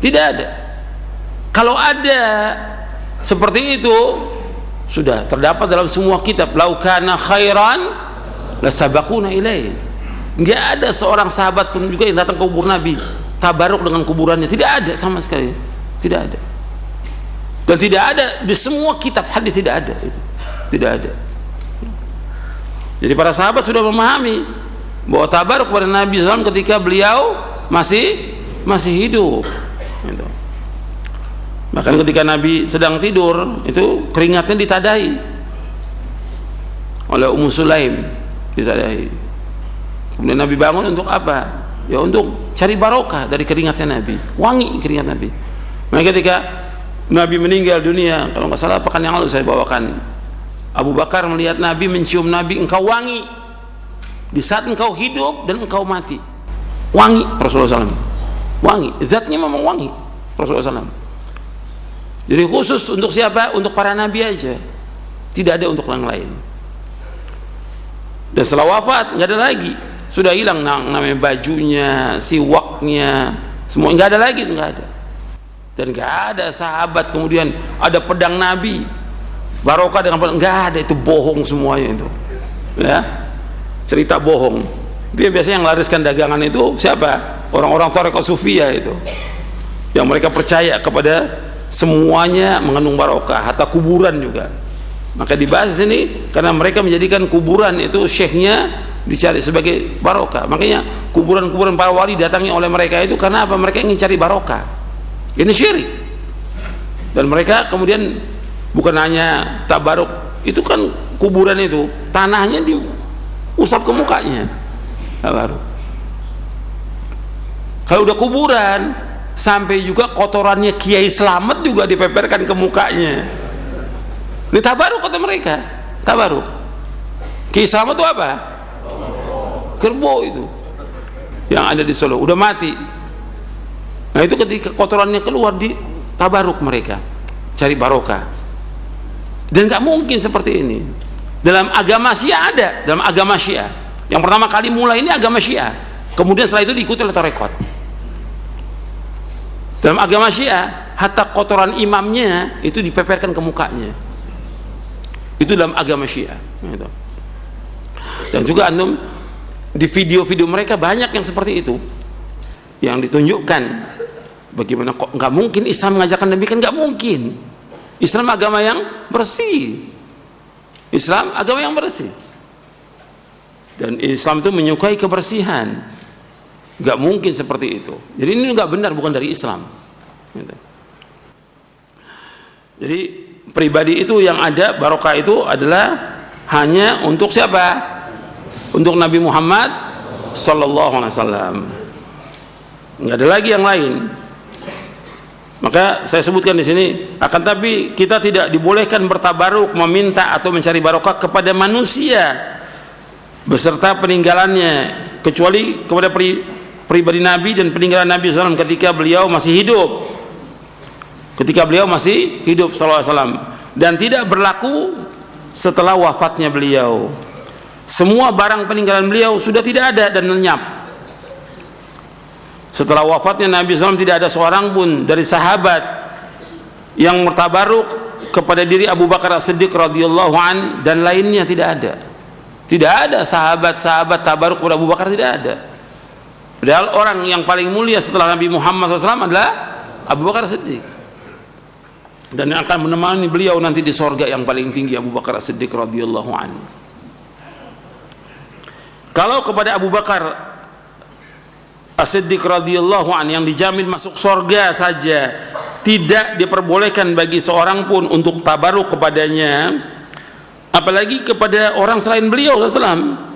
Tidak ada. Kalau ada seperti itu, sudah terdapat dalam semua kitab, lau kana khairan lasabaquna ilaih. Enggak ada seorang sahabat pun juga yang datang ke kubur Nabi tabaruk dengan kuburannya. Tidak ada sama sekali. Tidak ada. Dan tidak ada di semua kitab hadis, tidak ada itu. Tidak ada. Jadi para sahabat sudah memahami bahwa tabaruk kepada Nabi SAW ketika beliau masih hidup. Gitu. Bahkan ketika Nabi sedang tidur, itu keringatnya ditadai oleh Ummu Sulaim, ditadai. Kemudian Nabi bangun untuk apa? Ya untuk cari barokah dari keringatnya Nabi, wangi keringat Nabi. Maka ketika Nabi meninggal dunia, kalau nggak salah pekan yang lalu saya bawakan, Abu Bakar melihat Nabi, mencium Nabi, engkau wangi di saat engkau hidup dan engkau mati. Wangi Rasulullah SAW, wangi, zatnya memang wangi Rasulullah SAW. Jadi khusus untuk siapa? Untuk para Nabi aja, tidak ada untuk yang lain. Dan setelah wafat nggak ada lagi, sudah hilang namanya bajunya, siwaknya, semua nggak ada lagi, itu nggak ada. Dan nggak ada sahabat kemudian ada pedang Nabi barokah dengan pedang, nggak ada, itu bohong semuanya itu, ya, cerita bohong. Itu yang biasanya yang lariskan dagangan itu siapa? Orang-orang Thariqah Sufiyah itu, yang mereka percaya kepada semuanya mengandung barokah, hatta kuburan juga. Maka dibahas ini karena mereka menjadikan kuburan itu syekhnya dicari sebagai barokah. Makanya kuburan-kuburan para wali datangi oleh mereka itu karena apa? Mereka ingin cari barokah. Ini syirik. Dan mereka kemudian bukan hanya tabaruk, itu kan kuburan itu tanahnya diusap ke mukanya, tabaruk. Kalau udah kuburan, sampai juga kotorannya Kiai Slamet juga dipeperkan ke mukanya. Ini tabaruk kata mereka, tabaruk. Kiai Slamet itu apa? Kerbau itu yang ada di Solo, udah mati. Nah itu ketika kotorannya keluar, di tabaruk mereka, cari barokah. Dan nggak mungkin seperti ini. Dalam agama Syiah ada, dalam agama Syiah. Yang pertama kali mulai ini agama Syiah. Kemudian setelah itu diikuti oleh tarekat. Dalam agama Syiah, hatta kotoran imamnya itu dipeperkan ke mukanya. Itu dalam agama Syiah. Gitu. Dan juga antum di video-video mereka banyak yang seperti itu, yang ditunjukkan bagaimana kok nggak mungkin Islam mengajarkan demikian, nggak mungkin. Islam agama yang bersih, Islam agama yang bersih, dan Islam itu menyukai kebersihan. Nggak mungkin seperti itu. Jadi ini nggak benar, bukan dari Islam. Jadi pribadi itu yang ada barokah itu adalah hanya untuk siapa? Untuk Nabi Muhammad Sallallahu Alaihi Wasallam. Nggak ada lagi yang lain. Maka saya sebutkan di sini, akan tapi kita tidak dibolehkan bertabaruk, meminta atau mencari barokah kepada manusia beserta peninggalannya, kecuali kepada pribadi Nabi dan peninggalan Nabi SAW ketika beliau masih hidup. Ketika beliau masih hidup SAW, dan tidak berlaku setelah wafatnya beliau. Semua barang peninggalan beliau sudah tidak ada dan lenyap. Setelah wafatnya Nabi SAW tidak ada seorang pun dari sahabat yang bertabaruk kepada diri Abu Bakar As-Siddiq radhiyallahu an dan lainnya, tidak ada. Tidak ada sahabat-sahabat tabaruk kepada Abu Bakar, tidak ada. Padahal orang yang paling mulia setelah Nabi Muhammad SAW adalah Abu Bakar As-Siddiq, dan yang akan menemani beliau nanti di sorga yang paling tinggi, Abu Bakar As-Siddiq radhiyallahu an. Kalau kepada Abu Bakar As-Siddiq radhiyallahu an yang dijamin masuk surga saja tidak diperbolehkan bagi seorang pun untuk tabaruk kepadanya, apalagi kepada orang selain beliau SAW.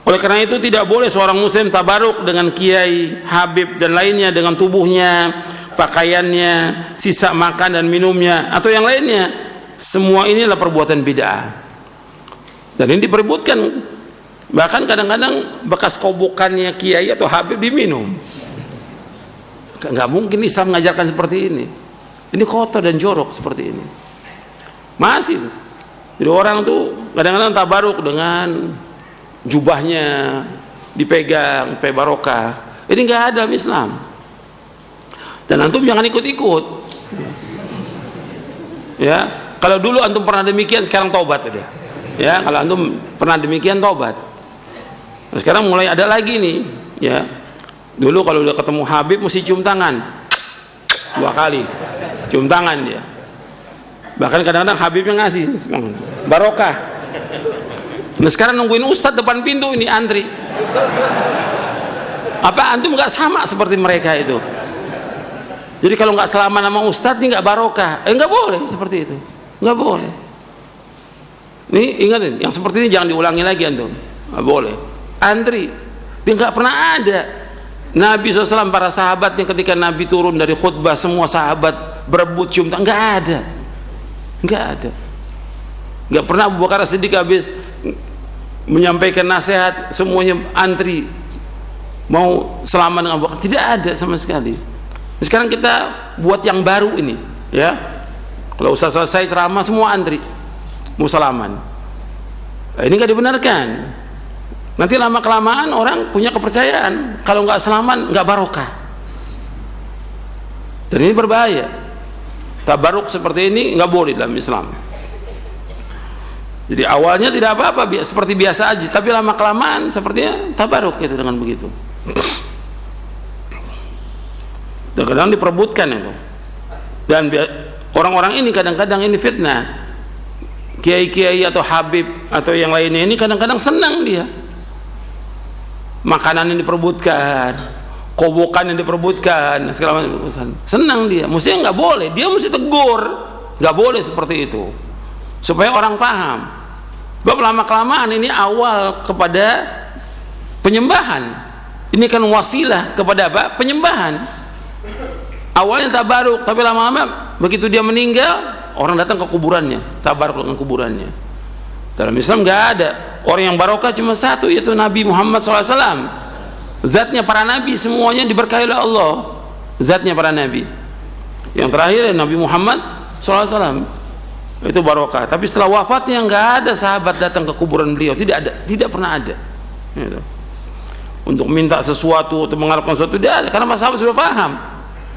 Oleh karena itu tidak boleh seorang muslim tabaruk dengan kiai, habib dan lainnya, dengan tubuhnya, pakaiannya, sisa makan dan minumnya atau yang lainnya. Semua inilah perbuatan bid'ah. Dan ini diperebutkan. Bahkan kadang-kadang bekas kobokannya kiai atau habib diminum. Nggak mungkin Islam mengajarkan seperti ini. Ini kotor dan jorok seperti ini. Masih. Jadi orang tuh kadang-kadang tabaruk dengan jubahnya dipegang, supaya barokah. Ini nggak ada dalam Islam. Dan antum jangan ikut-ikut. Ya, kalau dulu antum pernah demikian, sekarang tobat udah. Ya, kalau antum pernah demikian tobat. Nah, sekarang mulai ada lagi nih, ya. Dulu kalau udah ketemu Habib mesti cium tangan 2 kali, cium tangan dia. Bahkan kadang-kadang Habibnya ngasih barokah. Nah sekarang nungguin ustadz depan pintu ini antri. Apa antum nggak sama seperti mereka itu? Jadi kalau nggak selama nama ustadz ini nggak barokah. Nggak boleh seperti itu, nggak boleh. Nih ingatin, yang seperti ini jangan diulangi lagi antum. Nggak boleh. Antri, dia nggak pernah ada. Nabi SAW, para sahabatnya ketika Nabi turun dari khutbah, semua sahabat berebut cium tangan, nggak ada. Nggak ada. Nggak pernah Abu Bakar As-Siddiq habis menyampaikan nasihat semuanya antri mau selamat dengan Abu Bakar. Tidak ada sama sekali. Sekarang kita buat yang baru ini, ya. Kalau usah selesai ceramah semua antri mau salaman. Nah, ini nggak dibenarkan. Nanti lama kelamaan orang punya kepercayaan kalau nggak salaman nggak barokah. Dan ini berbahaya. Tabaruk seperti ini nggak boleh dalam Islam. Jadi awalnya tidak apa-apa, seperti biasa aja, tapi lama kelamaan sepertinya tabaruk gitu dengan begitu. Dan kadang diperebutkan itu. Dan orang-orang ini kadang-kadang ini fitnah. Kiai-kiai atau habib atau yang lainnya ini kadang-kadang senang dia. Makanan yang diperebutkan, kobokan yang diperebutkan, segala macam diperebutkan. Senang dia. Mestinya nggak boleh. Dia mesti tegur. Nggak boleh seperti itu. Supaya orang paham. Sebab lama kelamaan ini awal kepada penyembahan. Ini kan wasilah kepada apa? Penyembahan. Awalnya tabaruk, tapi lama-lama begitu dia meninggal, orang datang ke kuburannya, tabaruk dengan kuburannya. Dalam Islam nggak ada. Orang yang barokah cuma satu, yaitu Nabi Muhammad SAW. Zatnya para nabi semuanya diberkahi oleh Allah. Zatnya para nabi. Yang terakhir Nabi Muhammad SAW. Itu barokah. Tapi setelah wafatnya nggak ada sahabat datang ke kuburan beliau. Tidak ada, tidak pernah ada. Gitu. Untuk minta sesuatu, untuk mengharapkan sesuatu, tidak ada. Karena sahabat sudah paham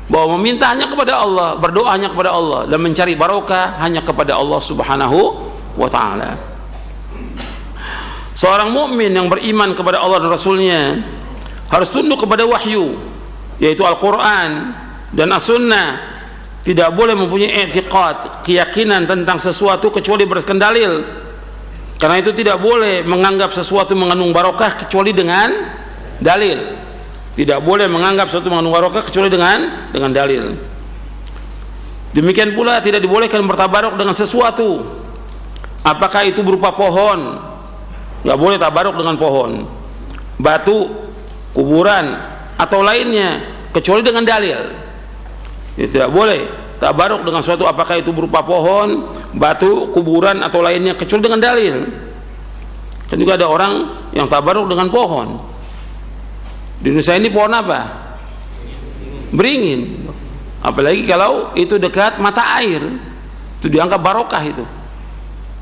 bahwa meminta hanya kepada Allah, berdoa hanya kepada Allah, dan mencari barokah hanya kepada Allah Subhanahu wa Ta'ala. Seorang mukmin yang beriman kepada Allah dan Rasulnya harus tunduk kepada wahyu, yaitu Al-Quran dan As-Sunnah. Tidak boleh mempunyai i'tiqad, keyakinan tentang sesuatu kecuali berdasarkan dalil. Karena itu tidak boleh menganggap sesuatu mengandung barokah kecuali dengan dalil. Tidak boleh menganggap sesuatu mengandung barokah kecuali dengan dalil. Demikian pula tidak dibolehkan bertabaruk dengan sesuatu. Apakah itu berupa pohon? Nggak boleh tabaruk dengan pohon, batu, kuburan atau lainnya kecuali dengan dalil. Ya, tidak boleh tabaruk dengan suatu apakah itu berupa pohon, batu, kuburan atau lainnya kecuali dengan dalil. Kan juga ada orang yang tabaruk dengan pohon. Di Indonesia ini pohon apa? Beringin. Apalagi kalau itu dekat mata air, itu dianggap barokah itu.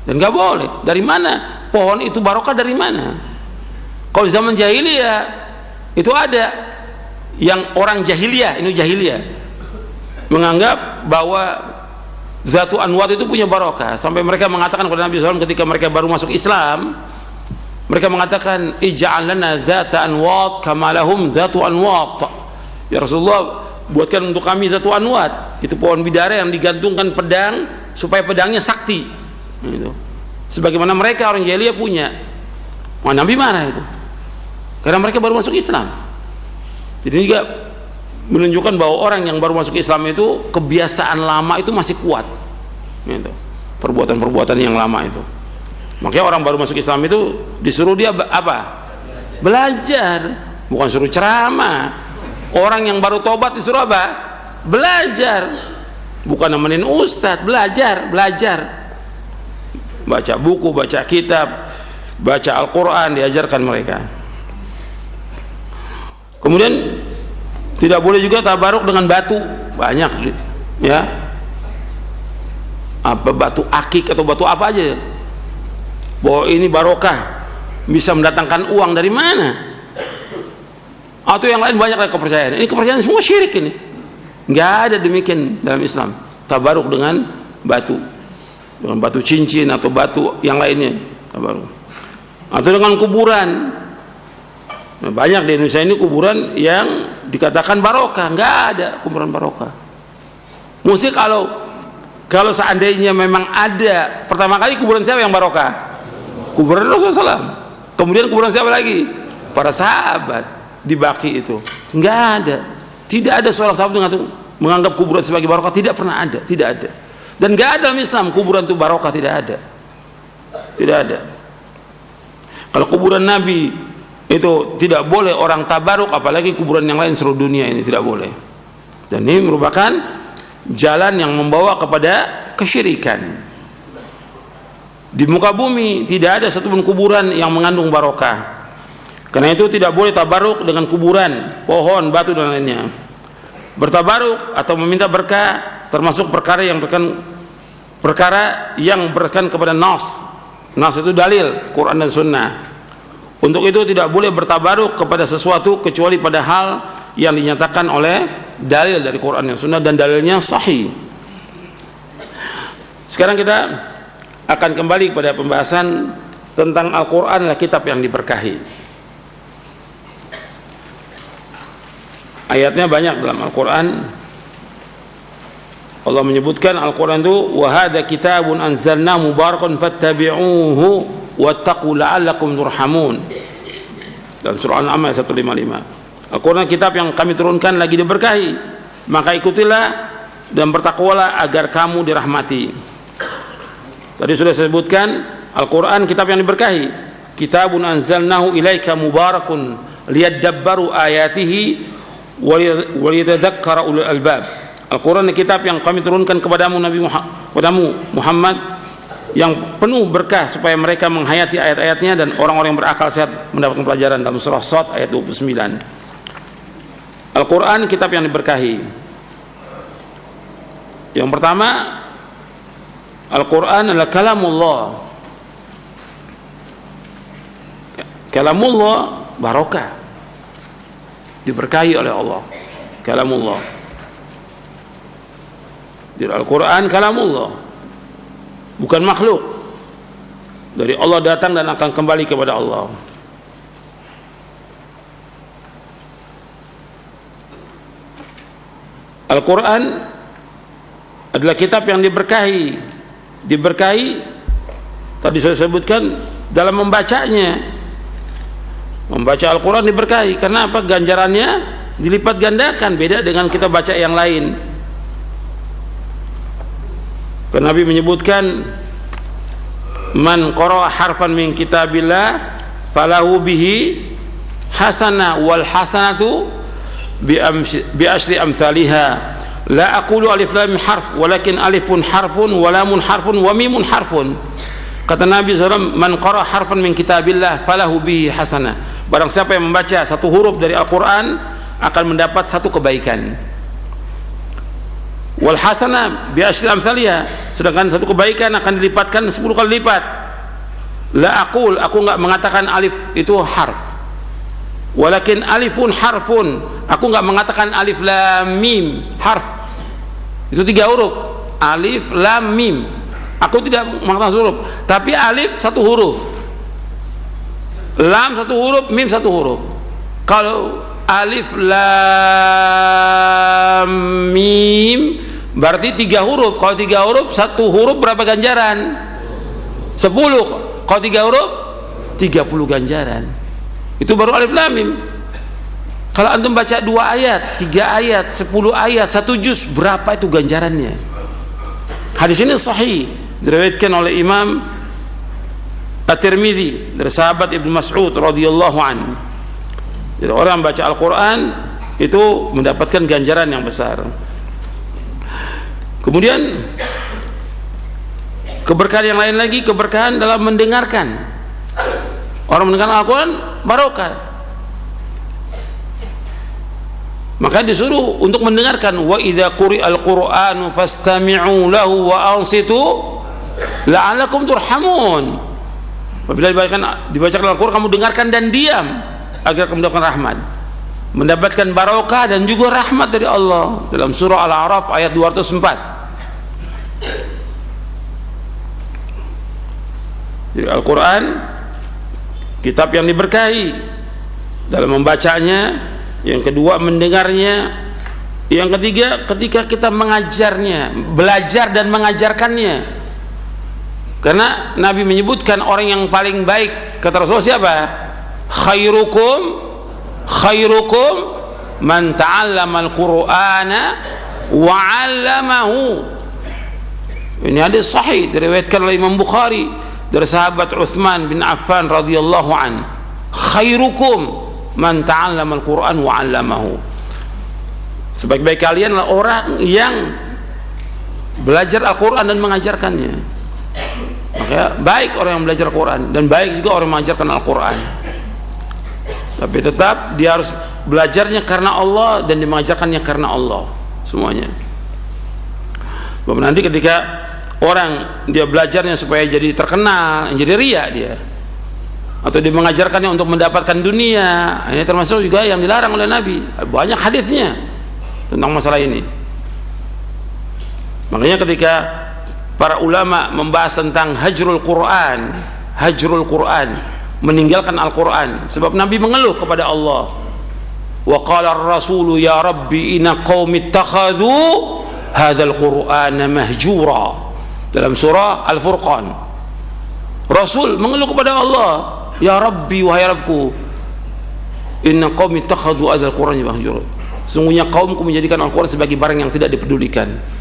Dan nggak boleh. Dari mana pohon itu barokah, dari mana? Kalau zaman jahiliyah itu ada yang orang jahiliyah, ini jahiliyah, menganggap bahwa Zatu Anwat itu punya barokah, sampai mereka mengatakan kepada Nabi SAW ketika mereka baru masuk Islam, mereka mengatakan ij'al lana Zata Anwat kama lahum Zatu Anwat. Ya Rasulullah, buatkan untuk kami Zatu Anwat, itu pohon bidara yang digantungkan pedang supaya pedangnya sakti gitu. Sebagaimana mereka orang jahiliyah punya. Wah, Nabi marah itu karena mereka baru masuk Islam. Jadi juga menunjukkan bahwa orang yang baru masuk Islam itu kebiasaan lama itu masih kuat gitu. Perbuatan-perbuatan yang lama itu. Makanya orang baru masuk Islam itu disuruh dia apa? Belajar, bukan suruh ceramah. Orang yang baru tobat disuruh apa? Belajar, bukan nemenin ustadz. Belajar baca buku, baca kitab, baca Al-Quran, diajarkan mereka. Kemudian tidak boleh juga tabaruk dengan batu, banyak ya, apa batu akik atau batu apa aja, bahwa ini barokah, bisa mendatangkan uang dari mana? Atau yang lain banyak kepercayaan. Ini kepercayaan semua syirik ini. Nggak ada demikian dalam Islam. Tabaruk dengan batu cincin atau batu yang lainnya, tabaruk. Atau dengan kuburan. Nah, banyak di Indonesia ini kuburan yang dikatakan barokah. Nggak ada kuburan barokah. Mesti kalau seandainya memang ada, pertama kali kuburan siapa yang barokah? Kuburan Rasulullah SAW. Kemudian kuburan siapa lagi? Para sahabat di Baqi itu. Nggak ada. Tidak ada seorang sahabat yang menganggap kuburan sebagai barokah. Tidak pernah ada. Tidak ada. Dan nggak ada dalam Islam kuburan itu barokah. Tidak ada. Tidak ada. Kalau kuburan Nabi itu tidak boleh orang tabaruk, apalagi kuburan yang lain seluruh dunia ini tidak boleh. Dan ini merupakan jalan yang membawa kepada kesyirikan. Di muka bumi tidak ada satupun kuburan yang mengandung barokah. Karena itu tidak boleh tabaruk dengan kuburan, pohon, batu dan lainnya. Bertabaruk atau meminta berkah termasuk perkara yang berkaitan kepada nas. Nas itu dalil Quran dan Sunnah. Untuk itu tidak boleh bertabaruk kepada sesuatu kecuali pada hal yang dinyatakan oleh dalil dari Quran dan Sunnah dan dalilnya sahih. Sekarang kita akan kembali kepada pembahasan tentang Al-Quran adalah kitab yang diberkahi. Ayatnya banyak dalam Al-Quran. Allah menyebutkan Al-Quran itu wa hadza kitabun anzalna mubarakun fattabi'uhu wattaqu la'allakum turhamun. Dalam surah Al-An'am ayat 155. Al-Quran kitab yang kami turunkan lagi diberkahi, maka ikutilah dan bertakwalah agar kamu dirahmati. Tadi sudah saya sebutkan Al-Quran kitab yang diberkahi. Kitabun anzalnahu ilaika mubarakun liyadabbaru ayatihi wa liyatadzakkara ulul albab. Al-Quran kitab yang kami turunkan kepadamu Muhammad yang penuh berkah supaya mereka menghayati ayat-ayatnya dan orang-orang yang berakal sehat mendapatkan pelajaran. Dalam surah Shad ayat 29. Al-Quran kitab yang diberkahi. Yang pertama, Al-Quran adalah kalamullah. Kalamullah barokah, diberkahi oleh Allah. Kalamullah. Di Al-Quran kalamullah, bukan makhluk. Dari Allah datang dan akan kembali kepada Allah. Al-Quran adalah kitab yang diberkahi. Diberkahi tadi saya sebutkan dalam membacanya. Membaca Al-Quran diberkahi. Karena apa? Ganjarannya dilipat gandakan, beda dengan kita baca yang lain. Karena Nabi menyebutkan man qara'a harfan min kitabillah falahu bihi hasanah wal hasanatu bi asyri amsalihha. La aqulu alif lam harf walakin alifun harfun wa lamun harfun wa mimun harfun. Kata Nabi SAW, man qara harfan min kitabillah falahu bihi hasanah. Barang siapa yang membaca satu huruf dari Al-Quran akan mendapat satu kebaikan. Wal hasanah bi asyri amsalihha, sedangkan satu kebaikan akan dilipatkan 10 kali lipat. La aqul, aku enggak mengatakan alif itu harf, walakin alifun harfun, aku enggak mengatakan alif lam mim harf, itu 3 huruf, alif lam mim, aku tidak mengatakan huruf, tapi alif 1 huruf, lam 1 huruf, mim 1 huruf. Kalau alif lam mim berarti 3 huruf. Kalau 3 huruf, 1 huruf berapa ganjaran? 10. Kalau 3 huruf 30 ganjaran. Itu baru alif lam mim. Kalau antum baca 2 ayat, 3 ayat, 10 ayat, 1 juz, berapa itu ganjarannya? Hadis ini sahih, diriwayatkan oleh Imam At-Tirmidzi dari sahabat Ibnu Mas'ud radhiyallahu anhu. Jadi orang baca Al-Quran itu mendapatkan ganjaran yang besar. Kemudian keberkahan yang lain lagi, keberkahan dalam mendengarkan. Orang mendengarkan Al-Quran barokah. Maka disuruh untuk mendengarkan. Wa idza quri'al Qur'anu fastami'u lahu wa ansitu la'allakum turhamun. Apabila dibacakan Al-Quran, kamu dengarkan dan diam agar kamu mendapatkan rahmat, mendapatkan barokah dan juga rahmat dari Allah. Dalam surah Al-A'raf ayat 204. Jadi Al-Quran kitab yang diberkahi dalam membacanya, yang kedua mendengarnya, yang ketiga ketika kita mengajarnya, belajar dan mengajarkannya. Karena Nabi menyebutkan orang yang paling baik, kata Rasulullah siapa? Khairukum man ta'allama al-Qur'ana wa 'allamahu. Ini hadis sahih diriwayatkan oleh Imam Bukhari dari sahabat Utsman bin Affan radhiyallahu an. Khairukum man ta'allama al-Qur'an wa 'allamahu. Sebaik-baik kalian adalah orang yang belajar Al-Qur'an dan mengajarkannya. Maka baik orang yang belajar Al-Quran, dan baik juga orang yang mengajarkan Al-Quran. Tapi tetap dia harus belajarnya karena Allah dan dia mengajarkannya karena Allah semuanya. Bahwa nanti ketika orang dia belajarnya supaya jadi terkenal, jadi riya dia, atau dia mengajarkannya untuk mendapatkan dunia, ini termasuk juga yang dilarang oleh Nabi. Banyak hadisnya tentang masalah ini. Makanya ketika para ulama membahas tentang hajrul Quran, meninggalkan Al-Quran, sebab Nabi mengeluh kepada Allah. Wa qala ar-rasulu ya rabbi inna qaumi ittakhadhu hadzal qur'ana mahjura. Dalam surah Al-Furqan, Rasul mengeluh kepada Allah, ya rabbi, wahai Rabbku, inna qaumi ittakhadhu hadzal qur'ana mahjura. Sungguhnya kaumku menjadikan Al-Quran sebagai barang yang tidak dipedulikan.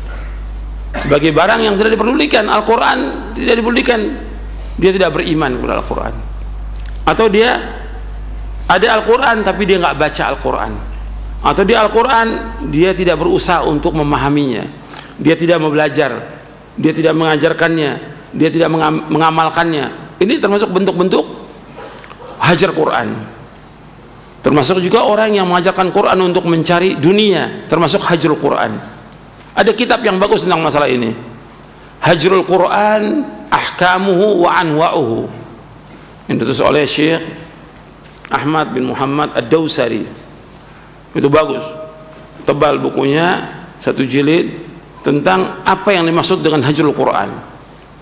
Sebagai barang yang tidak dipedulikan, Al-Quran tidak dipedulikan, dia tidak beriman kepada Al-Quran. Atau dia ada Al-Quran tapi dia nggak baca Al-Quran. Atau dia Al-Quran dia tidak berusaha untuk memahaminya, dia tidak mau belajar, dia tidak mengajarkannya, dia tidak mengamalkannya. Ini termasuk bentuk-bentuk hajar Quran. Termasuk juga orang yang mengajarkan Quran untuk mencari dunia, termasuk hajrul Quran. Ada kitab yang bagus tentang masalah ini, Hajrul Quran Ahkamuhu wa Anwa'uhu, yang ditulis oleh Syekh Ahmad bin Muhammad Ad-Dawsari. Itu bagus, tebal bukunya, 1 jilid, tentang apa yang dimaksud dengan Hajrul Quran.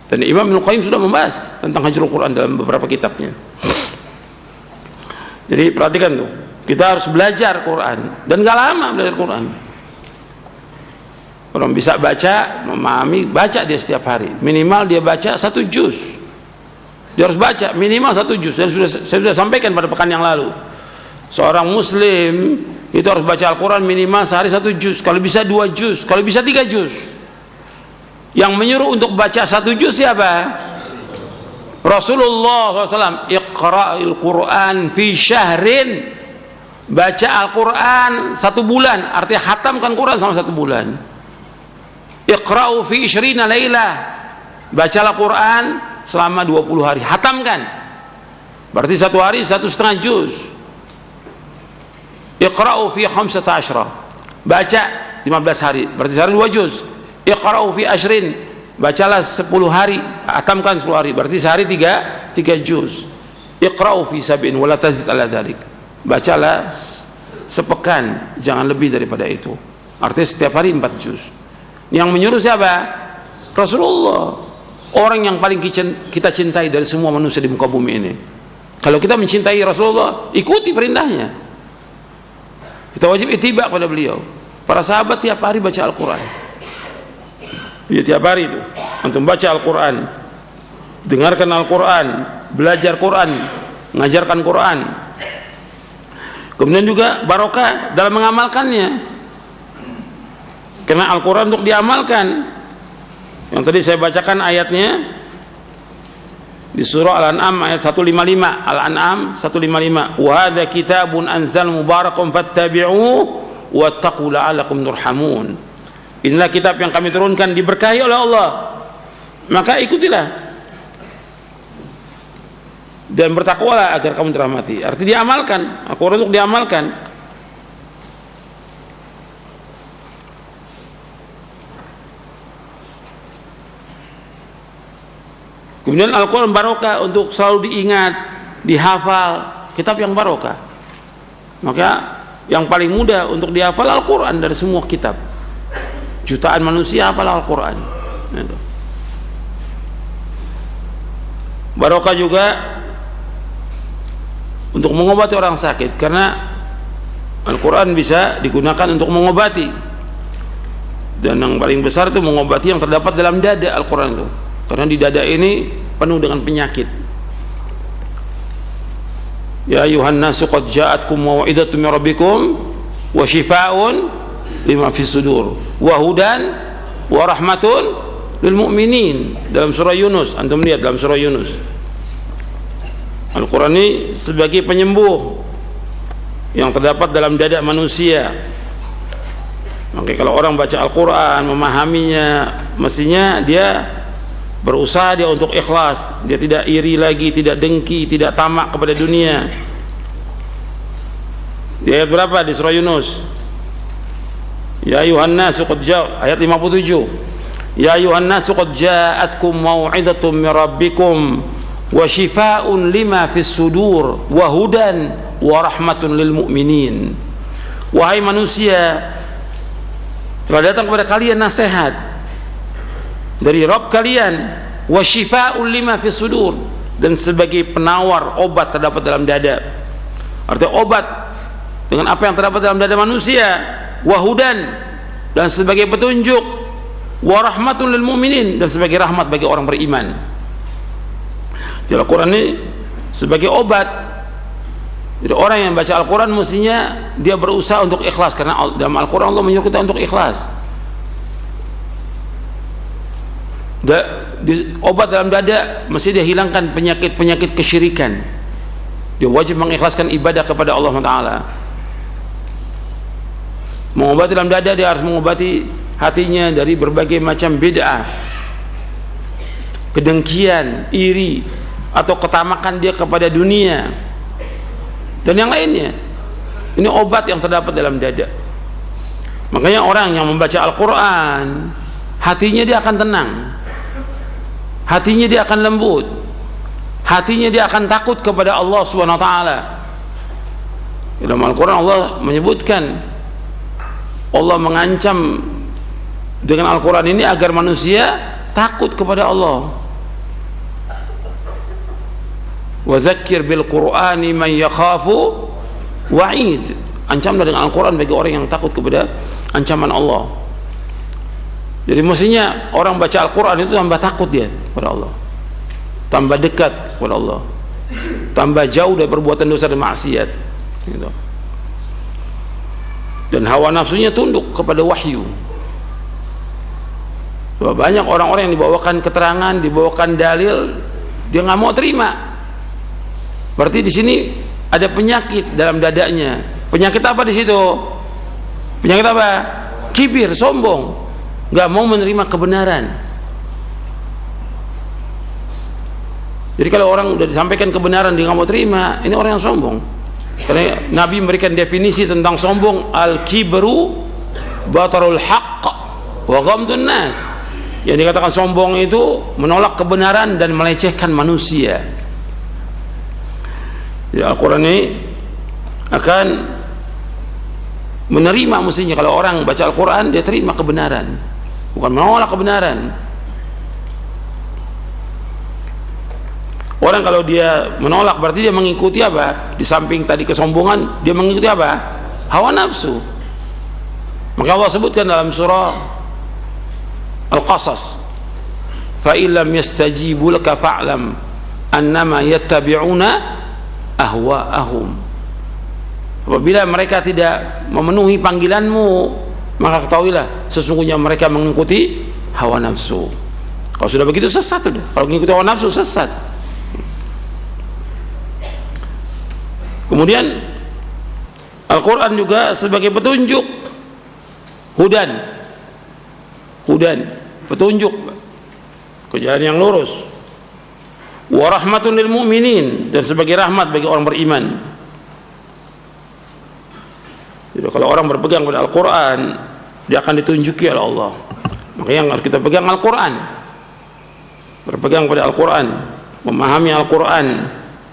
Dan Imam Ibnu Qayyim sudah membahas tentang Hajrul Quran dalam beberapa kitabnya. Jadi perhatikan tuh, kita harus belajar Quran, dan gak lama belajar Quran. Orang bisa baca, memahami, baca dia setiap hari. Minimal dia baca 1 juz. Dia harus baca minimal 1 juz. Dan saya sudah sampaikan pada pekan yang lalu. Seorang Muslim itu harus baca Al-Quran minimal sehari 1 juz. Kalau bisa 2 juz, kalau bisa 3 juz. Yang menyuruh untuk baca 1 juz siapa? Rasulullah SAW. Iqra'il Quran fi syahrin. Baca Al-Quran 1 bulan. Artinya khatamkan Quran selama 1 bulan. Iqra'u fi 20 lailah. Bacalah Quran selama 20 hari, hatamkan. Berarti 1 hari 1,5 juz. Iqra'u fi 15. Baca 15 hari, berarti sehari 2 juz. Iqra'u fi 20. Bacalah 10 hari, hatamkan 10 hari, berarti sehari 3 juz. Iqra'u fi 7 wala tazid ala dzalik. Bacalah sepekan, jangan lebih daripada itu. Artinya setiap hari 4 juz. Yang menyuruh siapa? Rasulullah. Orang yang paling kita cintai dari semua manusia di muka bumi ini. Kalau kita mencintai Rasulullah, ikuti perintahnya. Kita wajib ittiba pada beliau. Para sahabat tiap hari baca Al-Quran. Ya, tiap hari itu antum baca Al-Quran, dengarkan Al-Quran, belajar Quran, mengajarkan Quran. Kemudian juga barokah dalam mengamalkannya. Karena Al-Quran untuk diamalkan. Yang tadi saya bacakan ayatnya di surah Al-An'am ayat 155. Al-An'am 155. Wa hadza kitabun anzal mubarakun fattabi'uhu wattaqu la'allakum turhamun. Inilah kitab yang kami turunkan, diberkahi oleh Allah, maka ikutilah dan bertakwalah agar kamu dirahmati. Artinya diamalkan. Al-Quran untuk diamalkan. Kemudian Al-Quran barokah untuk selalu diingat, dihafal, kitab yang barokah. Maka yang paling mudah untuk dihafal Al-Quran dari semua kitab. Jutaan manusia hafal Al-Quran. Barokah juga untuk mengobati orang sakit, karena Al-Quran bisa digunakan untuk mengobati. Dan yang paling besar itu mengobati yang terdapat dalam dada Al-Quran itu, karena di dada ini penuh dengan penyakit. Ya ayuhan nasu qad ja'atkum mau'izatun min rabbikum wa shifaa'un lima fis sudur wa hudan wa rahmatun lil mu'minin, dalam surah Yunus. Antum lihat dalam surah Yunus, Al-Quran ini sebagai penyembuh yang terdapat dalam dada manusia. Maka kalau orang baca Al-Quran, memahaminya, mestinya dia berusaha dia untuk ikhlas, dia tidak iri lagi, tidak dengki, tidak tamak kepada dunia. Di ayat berapa di surah Yunus? Ya ayuhan nasu qad ayat 57. Ya ayuhan nasu qad ja'atkum mau'izatun min rabbikum wa shifaa'un lima fis sudur wa hudan wa rahmatun lil mu'minin. Wahai manusia, telah datang kepada kalian nasihat dari Rabb kalian, wa shifaa'un lima fis sudur, dan sebagai penawar obat terdapat dalam dada. Artinya obat dengan apa yang terdapat dalam dada manusia, wa hudan, dan sebagai petunjuk, wa rahmatun lil mu'minin, dan sebagai rahmat bagi orang beriman. Jadi Al-Quran ini sebagai obat. Jadi orang yang baca Al-Quran mestinya dia berusaha untuk ikhlas, karena dalam Al-Quran Allah menyuruh kita untuk ikhlas. Obat dalam dada mesti dia hilangkan penyakit-penyakit kesyirikan. Dia wajib mengikhlaskan ibadah kepada Allah Taala. Mengobati dalam dada, dia harus mengobati hatinya dari berbagai macam bid'ah, kedengkian, iri, atau ketamakan dia kepada dunia dan yang lainnya. Ini obat yang terdapat dalam dada. Makanya orang yang membaca Al-Quran, hatinya dia akan tenang, hatinya dia akan lembut, hatinya dia akan takut kepada Allah Subhanahu wa taala. Dalam Al-Quran Allah menyebutkan, Allah mengancam dengan Al-Quran ini agar manusia takut kepada Allah. Wa dzakir bil Qur'ani man yakhafu wa'id. Ancamlah dengan Al-Quran bagi orang yang takut kepada ancaman Allah. Jadi mestinya orang baca Al-Quran itu tambah takut dia kepada Allah, tambah dekat kepada Allah, tambah jauh dari perbuatan dosa dan maksiat gitu. Dan hawa nafsunya tunduk kepada wahyu. Banyak orang-orang yang dibawakan keterangan, dibawakan dalil, dia nggak mau terima. Berarti di sini ada penyakit dalam dadanya. Penyakit apa di situ? Penyakit apa? Kibir, sombong, nggak mau menerima kebenaran. Jadi kalau orang udah disampaikan kebenaran dia nggak mau terima, ini orang yang sombong. Karena Nabi memberikan definisi tentang sombong, al-kibru batarul haqq wa ghamdun nas. Yang dikatakan sombong itu menolak kebenaran dan melecehkan manusia. Jadi Al-Quran ini akan menerima, mestinya kalau orang baca Al-Quran dia terima kebenaran, bukan menolak kebenaran. Orang kalau dia menolak berarti dia mengikuti apa? Di samping tadi kesombongan, dia mengikuti apa? Hawa nafsu. Maka Allah sebutkan dalam surah Al-Qasas, fa illam yastajibu laka fa'lam annama yattabi'una ahwa'ahum. Apabila mereka tidak memenuhi panggilanmu, maka ketahuilah sesungguhnya mereka mengikuti hawa nafsu. Kalau sudah begitu sesat sudah. Kalau mengikuti hawa nafsu sesat. Kemudian Al-Quran juga sebagai petunjuk, hudan, petunjuk ke jalan yang lurus, wa rahmatun lil mu'minin, dan sebagai rahmat bagi orang beriman. Jadi kalau orang berpegang pada Al-Quran, dia akan ditunjuki oleh Allah. Makanya yang harus kita pegang Al-Quran. berpegang pada Al-Quran, memahami Al-Quran,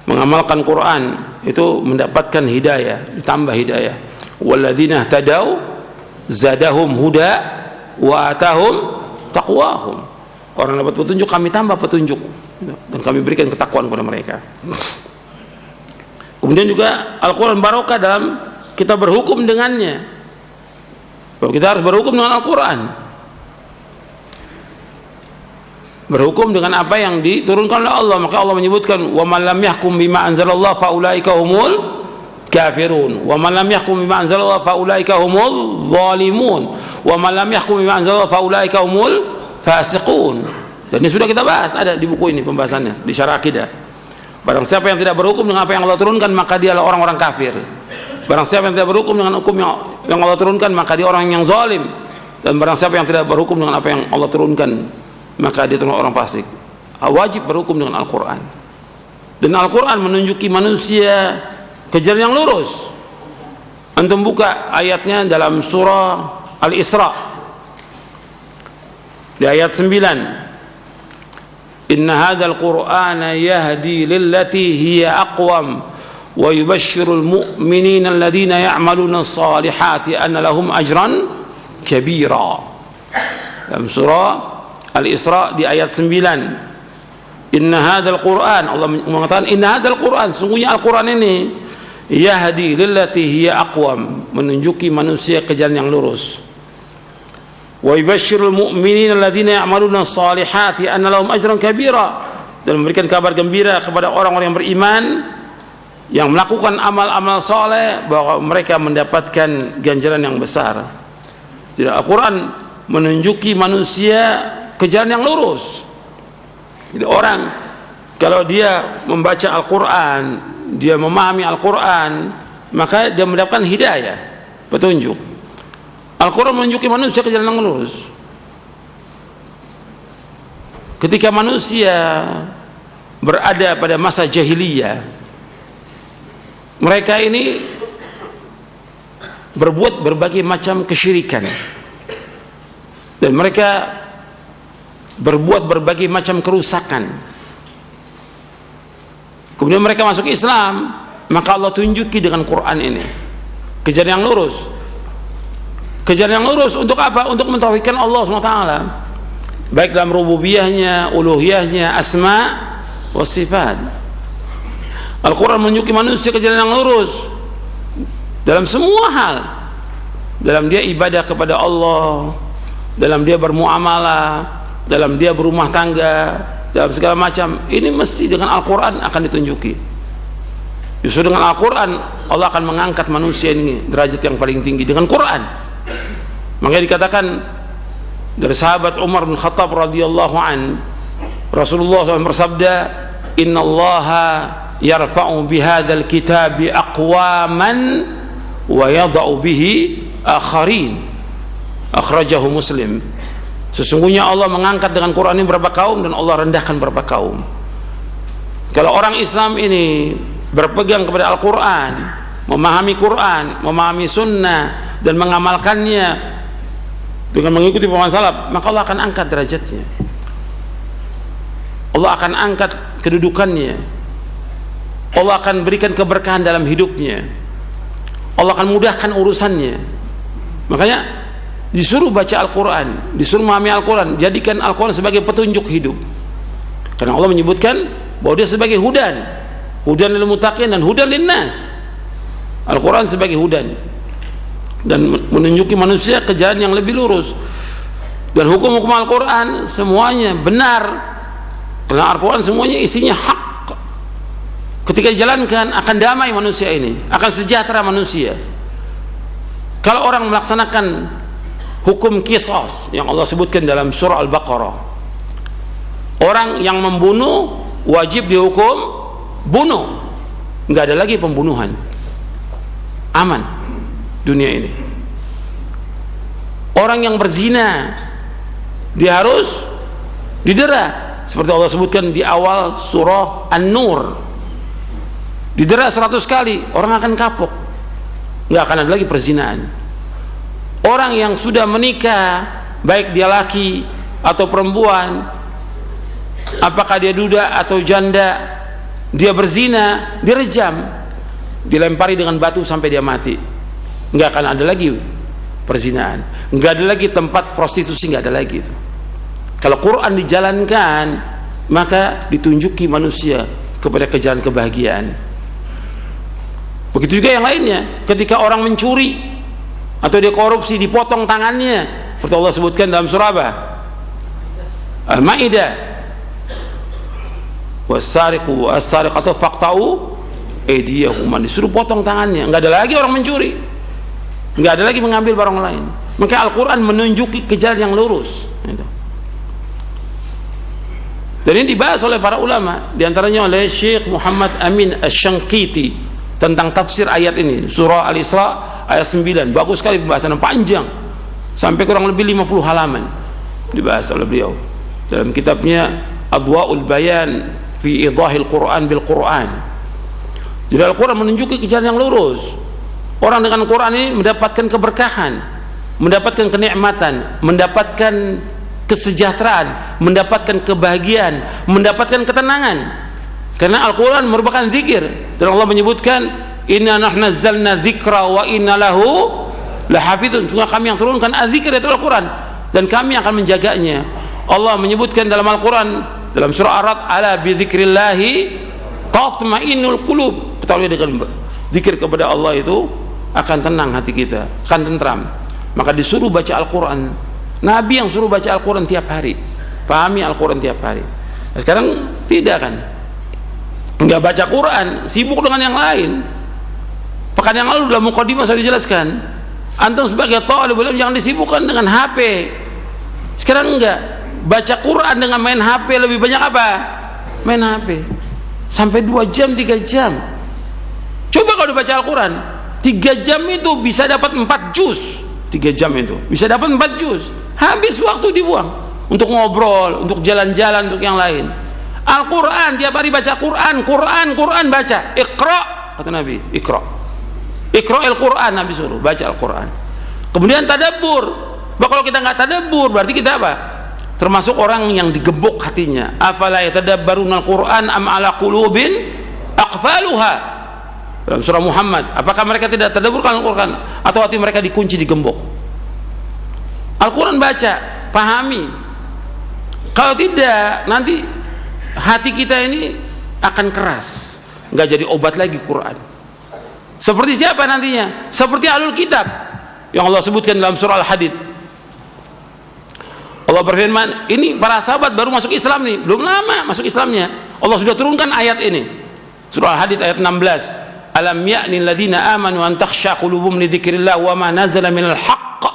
mengamalkan Quran, itu mendapatkan hidayah, ditambah hidayah. Walladzina ihtadau zadahum huda wa atahum taqwahum. Orang dapat petunjuk, kami tambah petunjuk dan kami berikan ketakwaan kepada mereka. Kemudian juga Al-Quran barokah dalam kita berhukum dengannya. Bahwa kita harus berhukum dengan Al-Quran, berhukum dengan apa yang diturunkan oleh Allah. Maka Allah menyebutkan, wa man lam yahkum bima anzalallah fa ulaika humul kafirun, wa man lam yahkum bima anzalallah fa ulaika humul zalimun, wa man lam yahkum bima anzalallah fa ulaika humul fasiqun. Dan ini sudah kita bahas, ada di buku ini pembahasannya di Syarah Aqidah. Barang siapa yang tidak berhukum dengan apa yang Allah turunkan, maka dia adalah orang-orang kafir. Barang siapa yang tidak berhukum dengan hukum yang Allah turunkan, maka dia orang yang zalim. Dan barang siapa yang tidak berhukum dengan apa yang Allah turunkan, maka dia termasuk orang fasik. Wajib berhukum dengan Al-Quran. Dan Al-Quran menunjuki manusia ke jalan yang lurus. Antum buka ayatnya dalam surah Al-Isra di ayat 9. Inna hadzal Qur'ana yahdi lillati hiya aqwam wa yubashshirul mu'minina alladhina ya'maluna as-salihati anna lahum ajran kabira. Dalam surah Al-Isra di ayat 9. Inna hadzal Qur'an, Allah mengatakan inna hadzal Qur'an, sungguhnya Al-Qur'an ini yahdi lillati hiya aqwam, menunjuki manusia ke jalan yang lurus. Wa yubashshirul mu'minina alladhina ya'maluna as-salihati anna lahum ajran kabira, dan memberikan kabar gembira kepada orang-orang yang beriman yang melakukan amal-amal saleh bahwa mereka mendapatkan ganjaran yang besar. Jadi Al-Qur'an menunjuki manusia ke jalan yang lurus. Jadi orang kalau dia membaca Al-Quran, dia memahami Al-Quran, maka dia mendapatkan hidayah, petunjuk. Al-Quran menunjuki manusia ke jalan yang lurus. Ketika manusia berada pada masa jahiliyah, mereka ini berbuat berbagai macam kesyirikan, dan mereka berbuat berbagai macam kerusakan. Kemudian mereka masuk Islam, maka Allah tunjuki dengan Quran ini ke jalan yang lurus. Ke jalan yang lurus untuk apa? Untuk mentauhidkan Allah SWT, baik dalam rububiyahnya, uluhiyahnya, asma wa sifat. Al-Quran menunjuki manusia ke jalan yang lurus dalam semua hal, dalam dia ibadah kepada Allah, dalam dia bermuamalah, dalam dia berumah tangga, dalam segala macam. Ini mesti dengan Al-Quran akan ditunjuki. Justru dengan Al-Quran Allah akan mengangkat manusia ini derajat yang paling tinggi dengan Quran. Makanya dikatakan dari sahabat Umar bin Khattab radhiyallahu an, Rasulullah SAW bersabda, innallaha yarfa'u bihadzal kitabi aqwaman wa yada'u bihi akharin. Akhrajahu Muslim. Sesungguhnya Allah mengangkat dengan Quran ini beberapa kaum, dan Allah rendahkan beberapa kaum. Kalau orang Islam ini berpegang kepada Al-Quran, memahami Quran, memahami sunnah, dan mengamalkannya dengan mengikuti pemahaman salaf, maka Allah akan angkat derajatnya, Allah akan angkat kedudukannya, Allah akan berikan keberkahan dalam hidupnya, Allah akan mudahkan urusannya. Makanya disuruh baca Al-Quran, disuruh memahami Al-Quran, jadikan Al-Quran sebagai petunjuk hidup. Karena Allah menyebutkan bahwa dia sebagai hudan lil muttaqin dan hudan lin nas. Al-Quran sebagai hudan, dan menunjuki manusia ke jalan yang lebih lurus. Dan hukum-hukum Al-Quran semuanya benar, karena Al-Quran semuanya isinya hak. Ketika dijalankan akan damai manusia ini, akan sejahtera manusia. Kalau orang melaksanakan hukum qisas yang Allah sebutkan dalam surah Al-Baqarah, orang yang membunuh wajib dihukum bunuh, nggak ada lagi pembunuhan, aman dunia ini. Orang yang berzina dia harus didera, seperti Allah sebutkan di awal surah An-Nur, didera 100 kali, orang akan kapok, nggak akan ada lagi perzinahan. Orang yang sudah menikah, baik dia laki atau perempuan, apakah dia duda atau janda, dia berzina, direjam, dilempari dengan batu sampai dia mati. Nggak akan ada lagi perzinahan, nggak ada lagi tempat prostitusi, nggak ada lagi itu. Kalau Quran dijalankan, maka ditunjuki manusia kepada kejalan kebahagiaan. Begitu juga yang lainnya, ketika orang mencuri atau dia korupsi, dipotong tangannya, seperti Allah sebutkan dalam surah apa? Al-Maidah, was-sariqu was-sariqatu faqta'u aydiyahuma, disuruh potong tangannya. Nggak ada lagi orang mencuri, nggak ada lagi mengambil barang lain. Maka Al-Quran menunjuki ke jalan yang lurus. Dan ini dibahas oleh para ulama, diantaranya oleh Syekh Muhammad Amin Asy-Syanqiti tentang tafsir ayat ini, surah Al-Isra ayat 9. Bagus sekali pembahasan, panjang, sampai kurang lebih 50 halaman dibahas oleh beliau dalam kitabnya Adwa'ul Bayan fi Idhahil Quran bil Quran. Jadi Al-Quran menunjuki ke jalan yang lurus. Orang dengan Quran ini mendapatkan keberkahan, mendapatkan kenikmatan, mendapatkan kesejahteraan, mendapatkan kebahagiaan, mendapatkan ketenangan. Karena Al-Quran merupakan zikir, dan Allah menyebutkan inna nahnu nazzalna dzikra wa inna lahu lahafizun. Sungguh kami yang turunkan az-zikr, itu Al-Quran, dan kami akan menjaganya. Allah menyebutkan dalam Al-Quran dalam surah Ar-Ra'd, ala bi dzikrillahi tatma'innul qulub. Ketahui dengan zikir kepada Allah itu akan tenang hati kita, akan tentram. Maka disuruh baca Al-Quran. Nabi yang suruh baca Al-Quran tiap hari, pahami Al-Quran tiap hari. Nah, sekarang tidak kan, nggak baca Quran, sibuk dengan yang lain. Pekan yang lalu dalam mukadimah saya jelaskan, antum sebagai thalibul ilm jangan disibukkan dengan HP. Sekarang enggak, baca Quran dengan main HP lebih banyak apa? Main HP sampai 2 jam 3 jam. Coba kalau baca Al-Quran 3 jam itu bisa dapat 4 juz. 3 jam itu bisa dapat 4 juz. Habis waktu dibuang untuk ngobrol, untuk jalan-jalan, untuk yang lain. Al-Quran tiap hari baca Quran, Quran baca. Iqra, kata Nabi, Iqra Al-Quran, Nabi suruh baca Al-Quran. Kemudian tadabbur. Kalau kita nggak tadabbur, berarti kita apa? Termasuk orang yang digembok hatinya. Afala yatadabbaruna Al-Quran am ala qulubin aqfaluha. Dalam surah Muhammad, apakah mereka tidak tadabburkan Al-Quran atau hati mereka dikunci, digembok? Al-Quran baca, pahami. Kalau tidak, nanti hati kita ini akan keras, nggak jadi obat lagi Quran. Seperti siapa nantinya? Seperti ahlul kitab yang Allah sebutkan dalam surah Al-Hadid. Allah berfirman, ini para sahabat baru masuk Islam nih, belum lama masuk Islamnya, Allah sudah turunkan ayat ini. Surah Al-Hadid ayat 16. Alam ya'ni alladhina amanu an takhsha qulubuhum li dzikrillah wa ma nazala minal haqq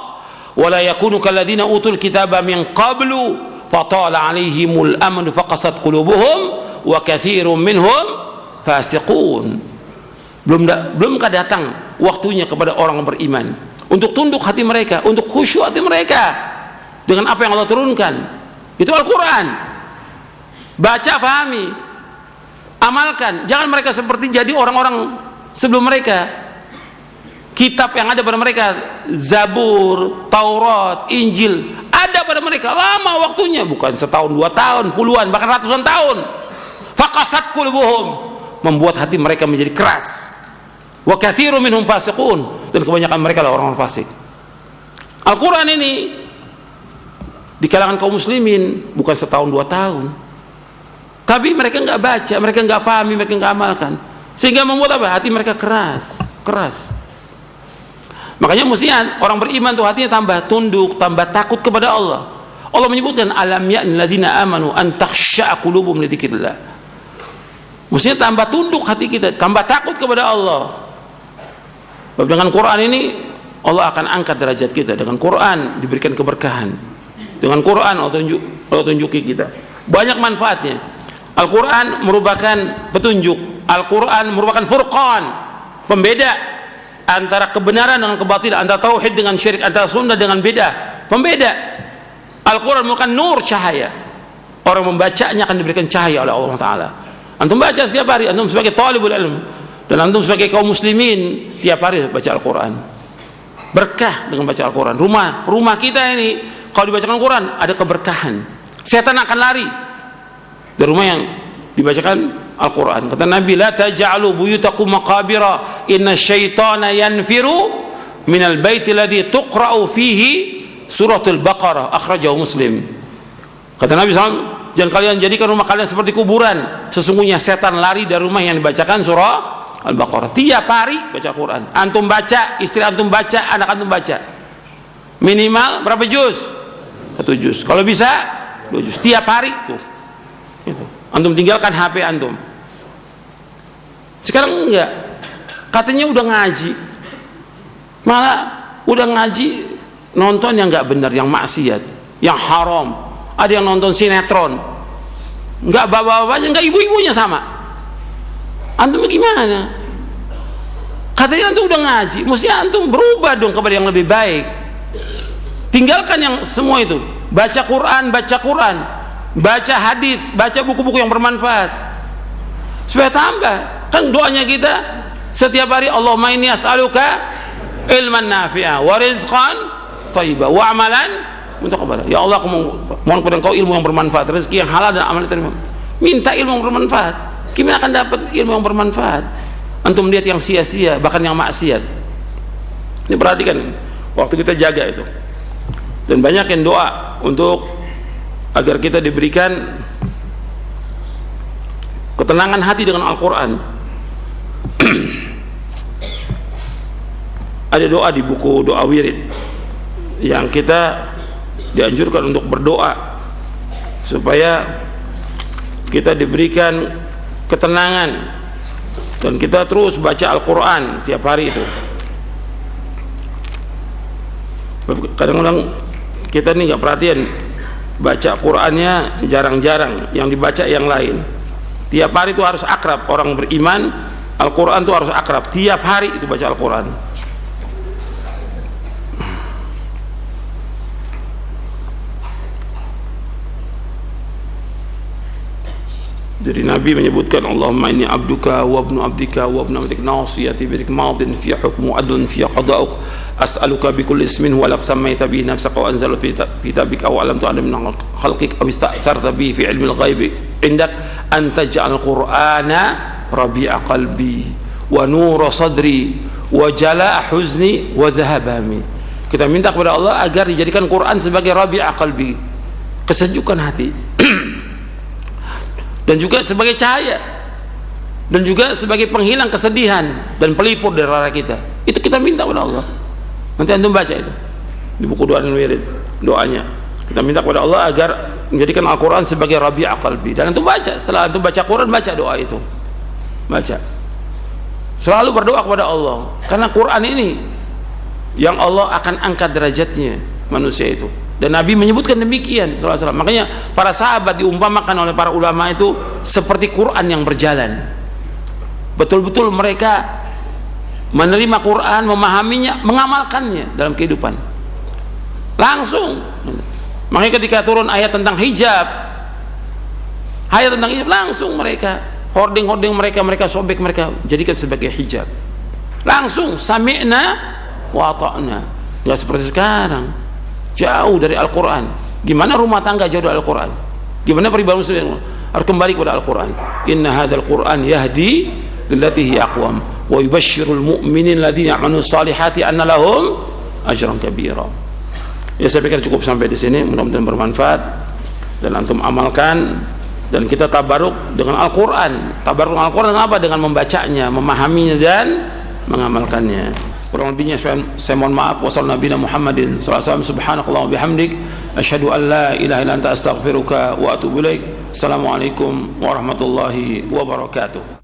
wa la yakunu kalladhina utul kitaba min qablu fatala 'alaihimul amanu faqasat qulubuhum wa katsirun minhum fasiqun. Belumkah datang waktunya kepada orang beriman untuk tunduk hati mereka, untuk khusyuk hati mereka dengan apa yang Allah turunkan. Itu Al-Quran. Baca, pahami, amalkan. Jangan mereka seperti jadi orang-orang sebelum mereka. Kitab yang ada pada mereka, Zabur, Taurat, Injil, ada pada mereka, lama waktunya, bukan setahun, 2 tahun, puluhan, bahkan ratusan tahun. Faqasat qulubuhum, membuat hati mereka menjadi keras. Wa katsirun minhum fasiqun, dan kebanyakan mereka adalah orang fasik. Al-Quran ini di kalangan kaum muslimin bukan setahun 2 tahun, tapi mereka nggak baca, mereka nggak pahami, mereka nggak amalkan, sehingga membuat apa? Hati mereka keras. Makanya mestinya orang beriman tuh hatinya tambah tunduk, tambah takut kepada Allah. Allah menyebutkan alam ya'nil ladzina amanu an takhsha'a qulubuhum li dzikrillah. Mestinya tambah tunduk hati kita, tambah takut kepada Allah. Dengan Quran ini Allah akan angkat derajat kita. Dengan Quran diberikan keberkahan. Dengan Quran Allah tunjuki kita banyak manfaatnya. Al-Quran merupakan petunjuk. Al-Quran merupakan furqan, pembeda antara kebenaran dengan kebatilan, antara tauhid dengan syirik, antara sunnah dengan bid'ah, pembeda. Al-Quran merupakan nur, cahaya. Orang membacanya akan diberikan cahaya oleh Allah Ta'ala. Antum baca setiap hari, antum sebagai talibul ilm, dan antum sebagai kaum muslimin tiap hari baca Al-Quran. Berkah dengan baca Al-Quran. Rumah kita ini kalau dibacakan Al-Quran ada keberkahan. Setan akan lari. Dari rumah yang dibacakan Al-Quran. Kata Nabi, la taj'alu buyutakum maqabira inna syaitana yanfiru minal baiti alladhi tuqra'u fihi suratul Baqarah, akhrajahu Muslim. Kata Nabi SAW, jangan kalian jadikan rumah kalian seperti kuburan. Sesungguhnya setan lari dari rumah yang dibacakan surah Al-Baqarah. Tiap hari baca Quran. Antum baca, istri antum baca, anak antum baca. Minimal berapa juz? 1 juz. Kalau bisa 2 juz. Tiap hari tuh. Itu. Antum tinggalkan HP antum. Sekarang enggak. Katanya udah ngaji. Malah udah ngaji nonton yang enggak benar, yang maksiat, yang haram. Ada yang nonton sinetron. Enggak bapak-bapaknya, enggak ibu-ibunya sama. Antum gimana? Katanya antum udah ngaji, mesti antum berubah dong kepada yang lebih baik. Tinggalkan yang semua itu. Baca Quran, baca hadis, baca buku-buku yang bermanfaat. Supaya tambah. Kan doanya kita setiap hari, Allahumma inni as'aluka ilman nafi'a wa rizqan thayyiba wa amalan mutaqabbala. Ya Allah, aku mohon kepada Engkau ilmu yang bermanfaat, rezeki yang halal dan amal yang terima. Minta ilmu yang bermanfaat. Gimana akan dapat ilmu yang bermanfaat? Antum lihat yang sia-sia, bahkan yang maksiat. Ini perhatikan, waktu kita jaga itu. Dan banyak yang doa untuk agar kita diberikan ketenangan hati dengan Al-Quran. Ada doa di buku doa wirid yang kita dianjurkan untuk berdoa supaya kita diberikan ketenangan dan kita terus baca Al-Quran tiap hari itu. Kadang-kadang kita nih nggak perhatian, baca Qurannya jarang-jarang, yang dibaca yang lain. Tiap hari itu harus akrab. Orang beriman, Al-Quran itu harus akrab. Tiap hari itu baca Al-Quran. Jadi Nabi menyebutkan, Allahumma inni abduka wa ibnu abdika wa ibnu abdik nasiyati bidik madin fi hukmu adlun fi qada'uk as'aluka bi kulli ismin huwa lak sammaita bihi nafsaka wa anzala fi kitabika aw alamtu an min khalqik aw ista'tharta bihi fi ilmi al-ghaib indak an taj'al qur'ana rabi'a qalbi wa nura sadri wa jala'a huzni wa dhahaba hammi. Kita minta kepada Allah agar dijadikan Quran sebagai rabi'a qalbi, kesejukan hati, dan juga sebagai cahaya, dan juga sebagai penghilang kesedihan dan pelipur dari rara kita. Itu kita minta kepada Allah. Nanti antum baca itu di buku doa dan wirid, doanya kita minta kepada Allah agar menjadikan Al-Quran sebagai rabi'a qalbi. Dan antum baca, setelah antum baca Quran, baca doa itu, baca, selalu berdoa kepada Allah, karena Quran ini yang Allah akan angkat derajatnya manusia itu. Dan Nabi menyebutkan demikian. Makanya para sahabat diumpamakan oleh para ulama itu seperti Quran yang berjalan. Betul-betul mereka menerima Quran, memahaminya, mengamalkannya dalam kehidupan langsung. Makanya ketika turun ayat tentang hijab, langsung mereka hording mereka sobek, mereka jadikan sebagai hijab. Langsung sami'na wa ata'na. Nggak seperti sekarang, jauh dari Al-Quran. Gimana rumah tangga jauh dari Al-Quran? Gimana pribadi muslim? Harus kembali kepada Al-Quran. Inna hadzal Quran yahdi lillati hiya aqwam wa yubashshirul mu'minin alladziina ya'maluna shalihati anna lahum ajran kabira. Ya, saya pikir cukup sampai di sini, mudah-mudahan bermanfaat dan antum amalkan. Dan kita tabaruk dengan Al-Quran. Tabaruk dengan Al-Quran apa? Dengan membacanya, memahaminya dan mengamalkannya. Kurang lebihnya saya mohon maaf. Wassalamualaikum warahmatullahi wabarakatuh. Muhammadin subhanakallah wa bihamdik asyhadu an la ilaha illa anta astaghfiruka wa atubu ilaik. Assalamualaikum warahmatullahi wabarakatuh.